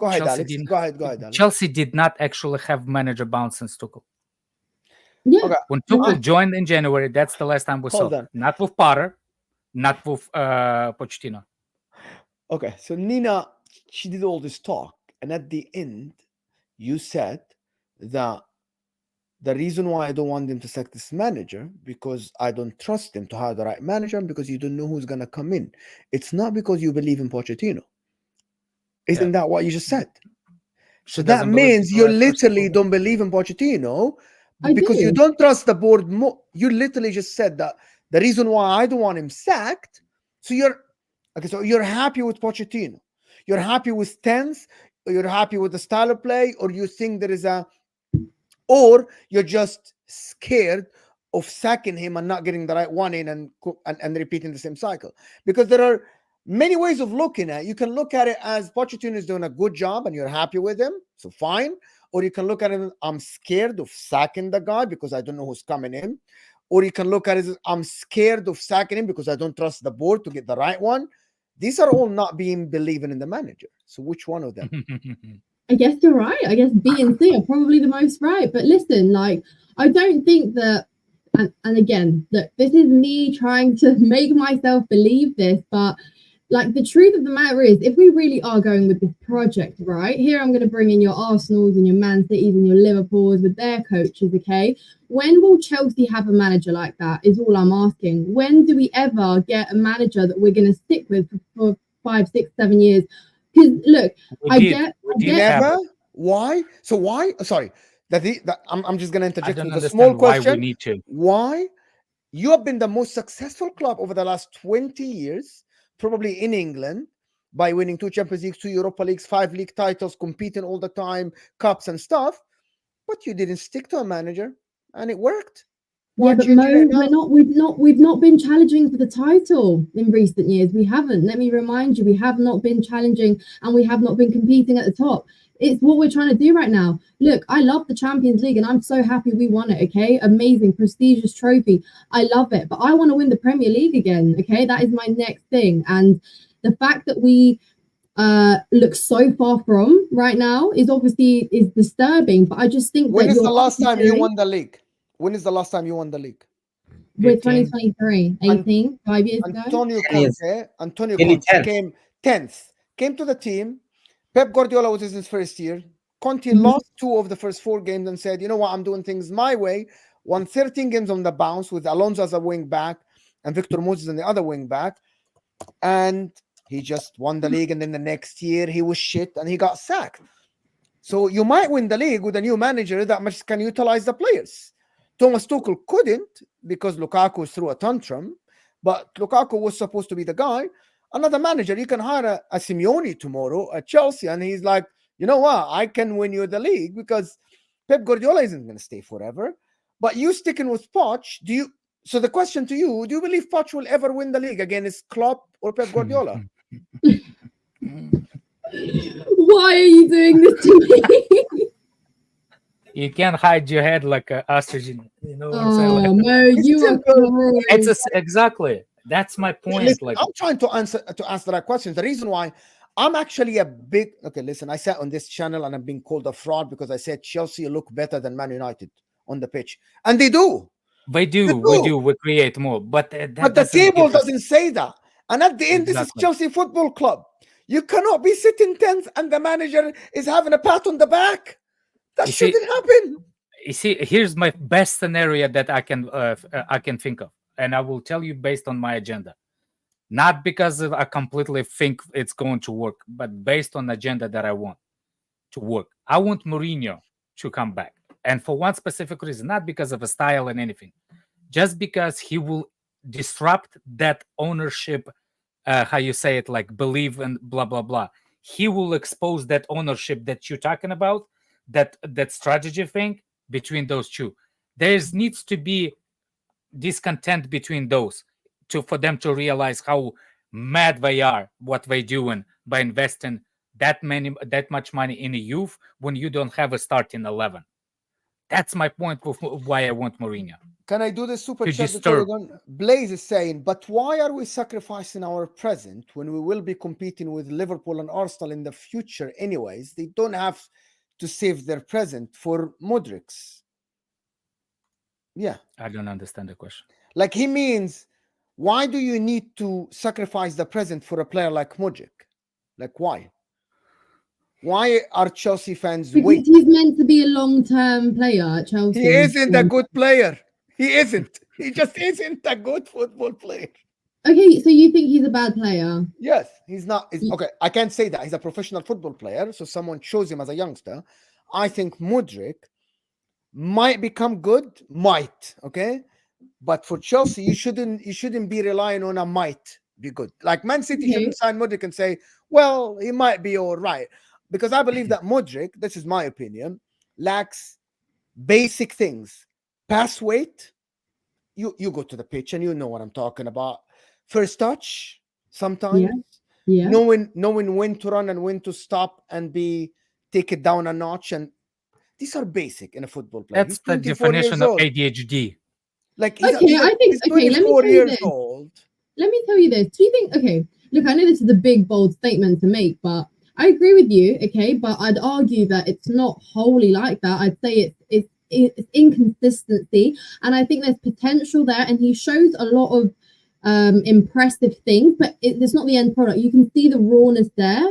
Go ahead, Alex. Go ahead, Alex. Chelsea did not actually have manager bounce since Tuchel. Yeah. Okay. When Tuchel joined in January, that's the last time we saw it. Not with Potter, not with Pochettino. Okay, so Nina, she did all this talk, and at the end, you said that the reason why I don't want them to sack this manager because I don't trust them to hire the right manager and because you don't know who's going to come in. It's not because you believe in Pochettino. Isn't that what you just said? So that means you literally don't believe in Pochettino because you don't trust the board more. You literally just said that the reason why I don't want him sacked. So you're happy with Pochettino. You're happy with Tense. You're happy with the style of play, or you think there is or you're just scared of sacking him and not getting the right one in and repeating the same cycle. Because there are many ways of looking at it. You can look at it as Pochettino is doing a good job and you're happy with him, so fine. Or you can look at it as I'm scared of sacking the guy because I don't know who's coming in. Or you can look at it as I'm scared of sacking him because I don't trust the board to get the right one. These are all not being believing in the manager. So which one of them? I guess you're right. I guess B and C are probably the most right. But listen, I don't think that, and again, that this is me trying to make myself believe this, but the truth of the matter is, if we really are going with this project, right, here I'm going to bring in your Arsenals and your Man Cities and your Liverpools with their coaches, okay? When will Chelsea have a manager like that is all I'm asking. When do we ever get a manager that we're going to stick with for 5, 6, 7 years? Because, look, I get never. Why? So why? Sorry. I'm just going to interject with a small question. Why we need to. Why? You have been the most successful club over the last 20 years, probably in England, by winning 2 Champions Leagues, 2 Europa Leagues, 5 league titles, competing all the time, cups and stuff. But you didn't stick to a manager, and it worked. Yeah, but Mo, we've not been challenging for the title in recent years. We haven't. Let me remind you, we have not been challenging, and we have not been competing at the top. It's what we're trying to do right now. Look, I love the Champions League and I'm so happy we won it, okay? Amazing, prestigious trophy. I love it, but I want to win the Premier League again, okay? That is my next thing. And the fact that we look so far from right now is disturbing, but I just think when is the last time you won the league? When is the last time you won the league? With 2023, 18, 5 years ago. Antonio Conte came 10th, came to the team. Pep Guardiola was in his first year. Conte lost 2 of the first 4 games and said, you know what, I'm doing things my way. Won 13 games on the bounce with Alonso as a wing back and Victor Moses on the other wing back. And he just won the league. And then the next year he was shit and he got sacked. So you might win the league with a new manager that much can utilize the players. Thomas Tuchel couldn't because Lukaku threw a tantrum. But Lukaku was supposed to be the guy. Another manager, you can hire a Simeone tomorrow at Chelsea, and he's like, you know what, I can win you the league because Pep Guardiola isn't going to stay forever. But you sticking with Poch, so the question to you, do you believe Poch will ever win the league against Klopp or Pep Guardiola? Why are you doing this to me? You can't hide your head like an ostrich. You know what I'm Oh, saying? no, you are cruel. Exactly. That's my point. Listen, I'm trying to answer that question. The reason why I'm actually a big listen, I sat on this channel and I'm being called a fraud because I said Chelsea look better than Man United on the pitch. And they do. We do. We create more. But the table doesn't say that. And at the end, this is Chelsea Football Club. You cannot be sitting tenth and the manager is having a pat on the back. That shouldn't happen. You see, here's my best scenario that I can think of. And I will tell you based on my agenda. Not because I completely think it's going to work, but based on the agenda that I want to work. I want Mourinho to come back. And for one specific reason, not because of a style and anything. Just because he will disrupt that ownership, how you say it, like believe and blah, blah, blah. He will expose that ownership that you're talking about, that strategy thing between those two. There needs to be discontent between those for them to realize how mad they are, what they're doing by investing that much money in a youth when you don't have a starting 11. That's my point of why I want Mourinho. Can I do the super chat? Blaze is saying, but why are we sacrificing our present when we will be competing with Liverpool and Arsenal in the future anyways? They don't have to save their present for Modric's. Yeah. I don't understand the question. Like he means, why do you need to sacrifice the present for a player like Modric? Like why? Why are Chelsea fans waiting? He's meant to be a long-term player at Chelsea. He isn't a good player. He isn't. He just isn't a good football player. Okay, so you think he's a bad player? Yes, he's not. Okay, I can't say that. He's a professional football player, so someone chose him as a youngster. I think Modric might become good, okay? But for Chelsea, you shouldn't be relying on a might be good. Like Man City shouldn't sign Modric and say, well, he might be all right. Because I believe that Modric, this is my opinion, lacks basic things. Pass weight, you go to the pitch and you know what I'm talking about. First touch, sometimes. Yeah. Knowing when to run and when to stop and take it down a notch. And these are basic in a football player. That's the definition of ADHD. Like he's 24 years old. Let me tell you this. Do you think, look, I know this is a big, bold statement to make, but I agree with you, but I'd argue that it's not wholly like that. I'd say it's inconsistency, and I think there's potential there, and he shows a lot of impressive things, but it's not the end product. You can see the rawness there,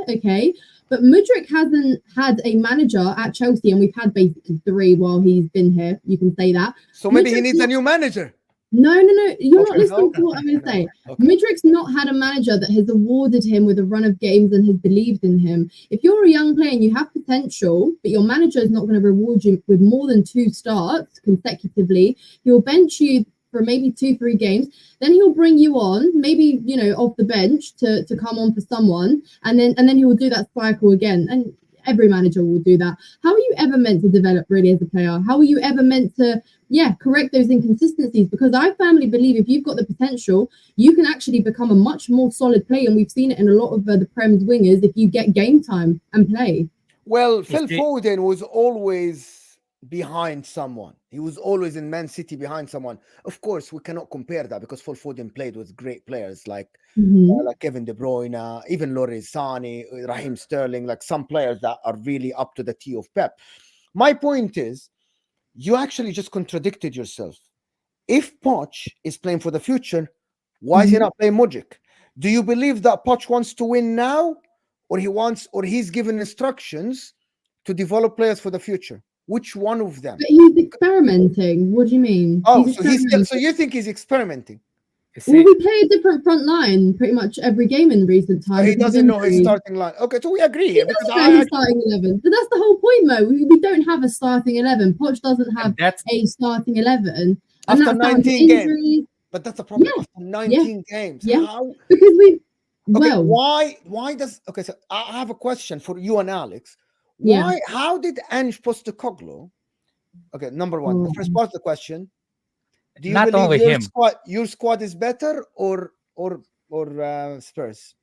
but Mudryk hasn't had a manager at Chelsea, and we've had basically 3 while he's been here. You can say that. So maybe he needs a new manager. No. You're not listening to what I'm going to say. Okay. Mudryk's not had a manager that has awarded him with a run of games and has believed in him. If you're a young player and you have potential, but your manager is not going to reward you with more than 2 starts consecutively, he'll bench you for maybe 2-3 games. Then he'll bring you on, maybe off the bench to come on for someone, and then he will do that cycle again. And every manager will do that. How are you ever meant to develop really as a player? How are you ever meant to, correct those inconsistencies? Because I firmly believe if you've got the potential, you can actually become a much more solid player. And we've seen it in a lot of the Prem's wingers if you get game time and play. Well, Phil Foden was always behind someone. He was always in Man City behind someone. Of course, we cannot compare that because Phil Foden played with great players like Kevin De Bruyne, even Loris Sane, Raheem Sterling, like some players that are really up to the T of Pep. My point is, you actually just contradicted yourself. If Poch is playing for the future, why is he not playing Modric? Do you believe that Poch wants to win now, or he's given instructions to develop players for the future? Which one of them? But he's experimenting. What do you mean? Oh, so you think he's experimenting? Well, we play a different front line pretty much every game in recent times. So he doesn't know his starting line. Okay, so we agree. He doesn't know his starting 11. But that's the whole point, Mo. We don't have a starting 11. Poch doesn't have a starting 11. After 19 games. But that's a problem after 19 games. Yeah. How? Because we. Okay, Well, why does okay? So I have a question for you and Alex. Why? How did Ange Postecoglou? Okay, number one, the first part of the question: do you Not believe only him. your squad is better or Spurs?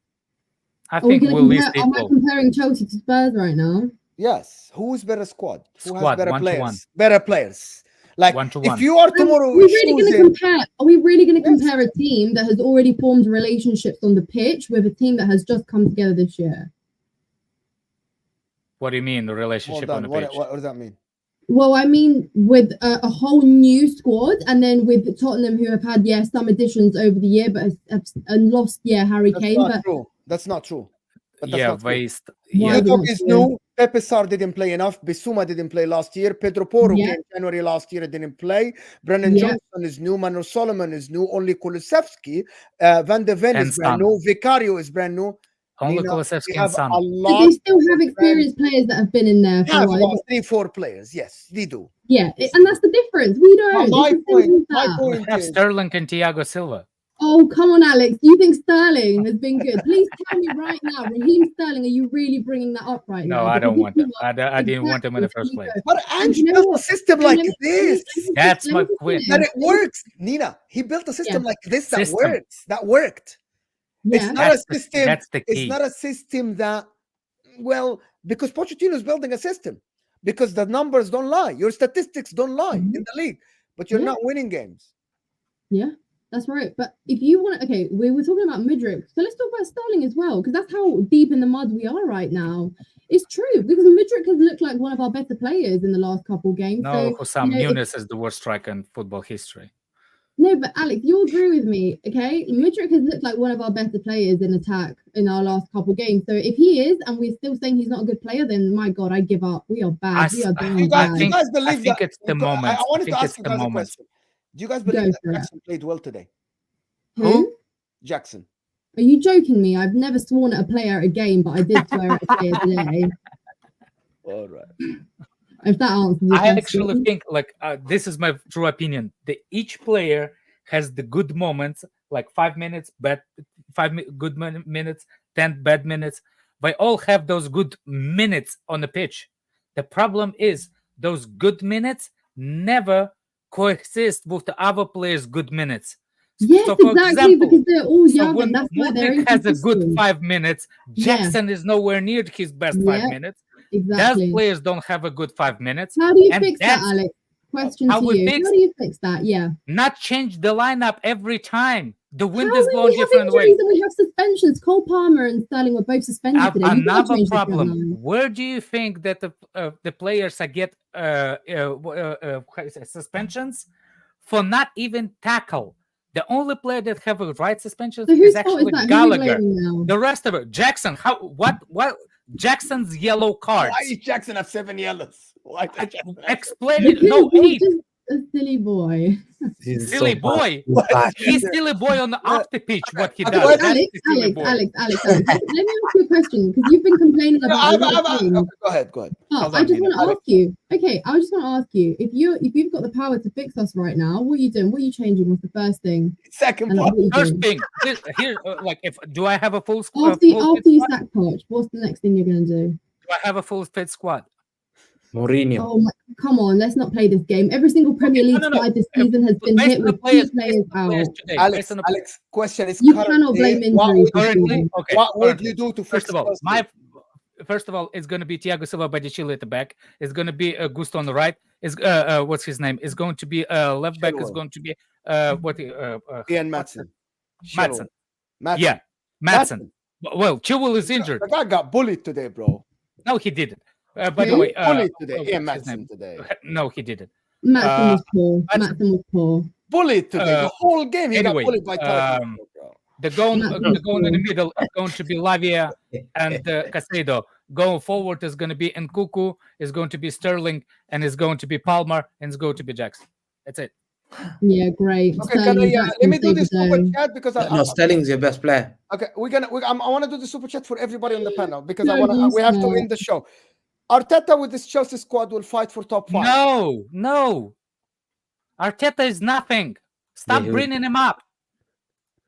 I think we'll least am I equal. comparing Chelsea to Spurs right now? Yes. Who is better squad? Who has Squad, better 1-1. players? Better players. Like 1-1. if you are tomorrow, Are we really going to compare a team that has already formed relationships on the pitch with a team that has just come together this year? What do you mean, the relationship on the pitch? What does that mean? Well, I mean, with a whole new squad, and then with Tottenham, who have had some additions over the year, but have lost Harry Kane. That's not true. Waste. Yudog is new. Pepe Sarr didn't play enough. Bissouma didn't play last year. Pedro Porro came January last year, didn't play. Brennan Johnson is new. Manu Solomon is new. Only Kulusevski. Van de Ven is brand new. Vicario is brand new. Only Kulusevski and Son. But they still have experienced players that have been in there for a while. 3-4 players. Yes, they do. Yeah, and that's the difference. We don't. My point we have Sterling and Thiago Silva. Oh, come on, Alex. Do you think Sterling has been good? Please tell me right now, Raheem Sterling, are you really bringing that up right now? No, I don't want him. I didn't want him in the first place. But Ange built a system like this. That's my question. That it works, Nina. He built a system like this that works. That worked. Yeah. It's not a system. That's the key. It's not a system that, because Pochettino is building a system. Because the numbers don't lie. Your statistics don't lie in the league. But you're not winning games. Yeah. That's right. But if you want to, we were talking about Mudryk. So let's talk about Sterling as well, because that's how deep in the mud we are right now. It's true, because Mudryk has looked like one of our better players in the last couple of games. No, Hussam Yunus is the worst striker in football history. No, but Alex, you agree with me, okay? Mudryk has looked like one of our better players in attack in our last couple of games. So if he is, and we're still saying he's not a good player, then my God, I give up. We are bad. We are down bad. You guys believe I think it's the moment. I wanted to ask you guys a question. Do you guys believe that Jackson played well today? Who? Jackson. Are you joking me? I've never sworn at a player at a game, but I did swear at a player today. All right. If that answers I actually think, this is my true opinion, that each player has the good moments, like 5 minutes, good minutes, 10 bad minutes. They all have those good minutes on the pitch. The problem is those good minutes never coexist with the other players' good minutes. Yes, so for exactly, example, because they're all young, when and that's why they're Mudryk has a good 5 minutes, Jackson is nowhere near his best 5 minutes. Exactly. Those players don't have a good 5 minutes. How do you fix that, Alex? Question to you. How do you fix that? Yeah. Not change the lineup every time. The wind How is blowing different ways. And we have suspensions. Cole Palmer and Sterling were both suspended today. Another problem. Where do you think that the players get suspensions for not even tackle? The only player that have a right suspension is actually Gallagher. The rest of it, Jackson. What? Jackson's yellow cards. Why did Jackson have 7 yellows? Why explain it? No, 8. A silly boy. Silly boy. He's silly boy on the off the pitch. What he does. Alex. Let me ask you a question, because you've been complaining about. Go ahead. I just want to ask you. Okay, I just want to ask you, if you've got the power to fix us right now, what are you doing? What are you changing? What's the first thing? Second part. First thing. Here, do I have a full squad? After you sack Poch, what's the next thing you're going to do? Do I have a full fit squad? Mourinho. Oh my, come on, let's not play this game. Every single Premier League side this season has been hit with 2 players out. Alex, question is, you cannot blame injuries. What would you do to fix First of all, it's going to be Thiago Silva Badiashile at the back. It's going to be Gusto on the right. Is what's his name? It's going to be left back. Is going to be Ian Maatsen. Yeah, Maatsen. Well, Chilwell is injured. The guy got bullied today, bro. No, he didn't. By the way, bullied today. Ian Maatsen today. No, he didn't. Maatsen was poor. Bullied today. The whole game he got bullied by Tod. The goal in the middle is going to be Lavia and Caicedo. Going forward is going to be Nkuku, is going to be Sterling, and is going to be Palmer, and it's going to be Jackson. That's it. Yeah, great. Okay, let me do this super chat because Sterling's your best player. Okay, I want to do the super chat for everybody on the panel because we have to end the show. Arteta with this Chelsea squad will fight for top 5. No. Arteta is nothing. Stop bringing him up.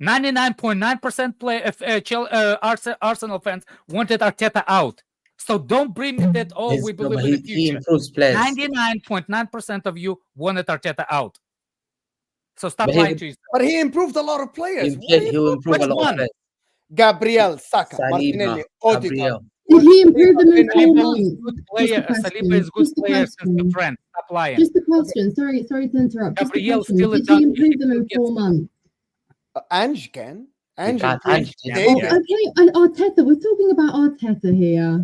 99.9% Arsenal fans wanted Arteta out. So don't bring me that, we believe in the future. He improves players. 99.9% of you wanted Arteta out. So stop lying to yourself. But he improved a lot of players. He'll improve a lot of players. Gabriel, Saka, Martinelli, Odegaard. Did he improve them in 4 months? Saliba is good player since the friend. Stop lying. Just a question. Sorry to interrupt. Gabriel Did he improve them in 4 months? Ange can. Ange Okay, Arteta. We're talking about Arteta here.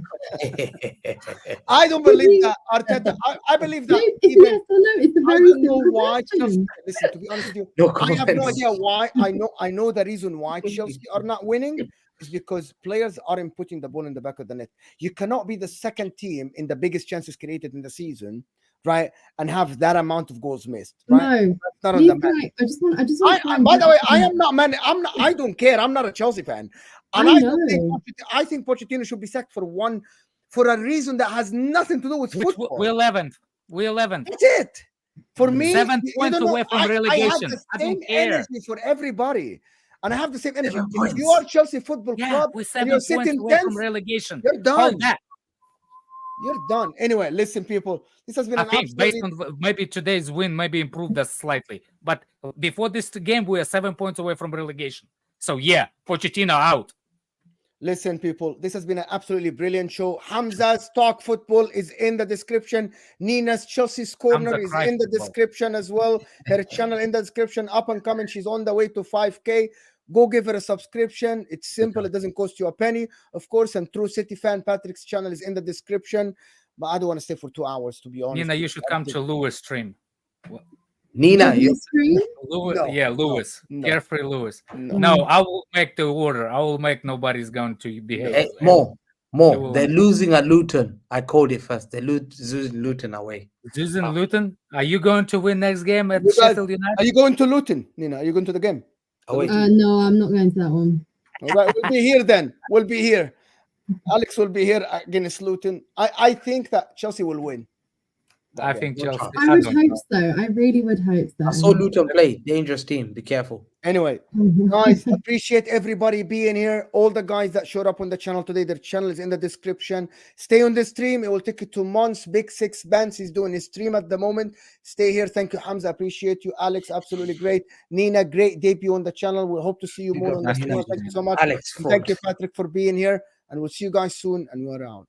I don't believe that Arteta. I believe that. It's yes or no. It's a very simple question. Listen, to be honest with you, I have no idea why. I know the reason why Chelsea are not winning is because players aren't putting the ball in the back of the net. You cannot be the second team in the biggest chances created in the season, right, and have that amount of goals missed. Right? No, not on the match. Right. I just want. By the way, I am not man. I don't care. I'm not a Chelsea fan, and I think Pochettino should be sacked for a reason that has nothing to do with football. We're 11th. We're 11th. That's it. For me, 7 points away from relegation. I have the same energy for everybody. And I have the same energy. If you are Chelsea Football Club, we're 7 you're points sitting away 10th, from relegation. You're done. That. You're done. Anyway, listen, people. This has been I think based on maybe today's win, maybe improved us slightly. But before this game, we are 7 points away from relegation. So yeah, Pochettino out. Listen, people, this has been an absolutely brilliant show. Hamza's Talk Football is in the description. Nina's Chelsea's Corner is in the description as well. Her channel in the description, up and coming. She's on the way to 5K. Go give her a subscription. It's simple. It doesn't cost you a penny. Of course, and True City Fan Patrick's channel is in the description. But I don't want to stay for 2 hours, to be honest. Nina, you should come to Lewis' stream. Nina, Lewis, no. Yeah, Lewis. No. Carefree Lewis. No, I will make the order. I will make nobody's going to behave. Hey, more. They're losing at Luton. I called it first. They're losing Luton away. Losing Luton? Are you going to win next game at Sheffield United? Are you going to Luton, Nina? Are you going to the game? No, I'm not going to that one. All right, we'll be here then. We'll be here. Alex will be here against Luton. I think that Chelsea will win. I think Chelsea. I would hope so. I really would hope so. I saw Luton play. Dangerous team. Be careful. Anyway, guys, appreciate everybody being here. All the guys that showed up on the channel today, their channel is in the description. Stay on the stream. It will take you 2 months. Big Six Bands is doing his stream at the moment. Stay here. Thank you, Hamza. Appreciate you. Alex, absolutely great. Nina, great debut on the channel. We'll hope to see you more on the channel. Thank you so much. Alex, thank you, Patrick, for being here. And we'll see you guys soon. And we're out.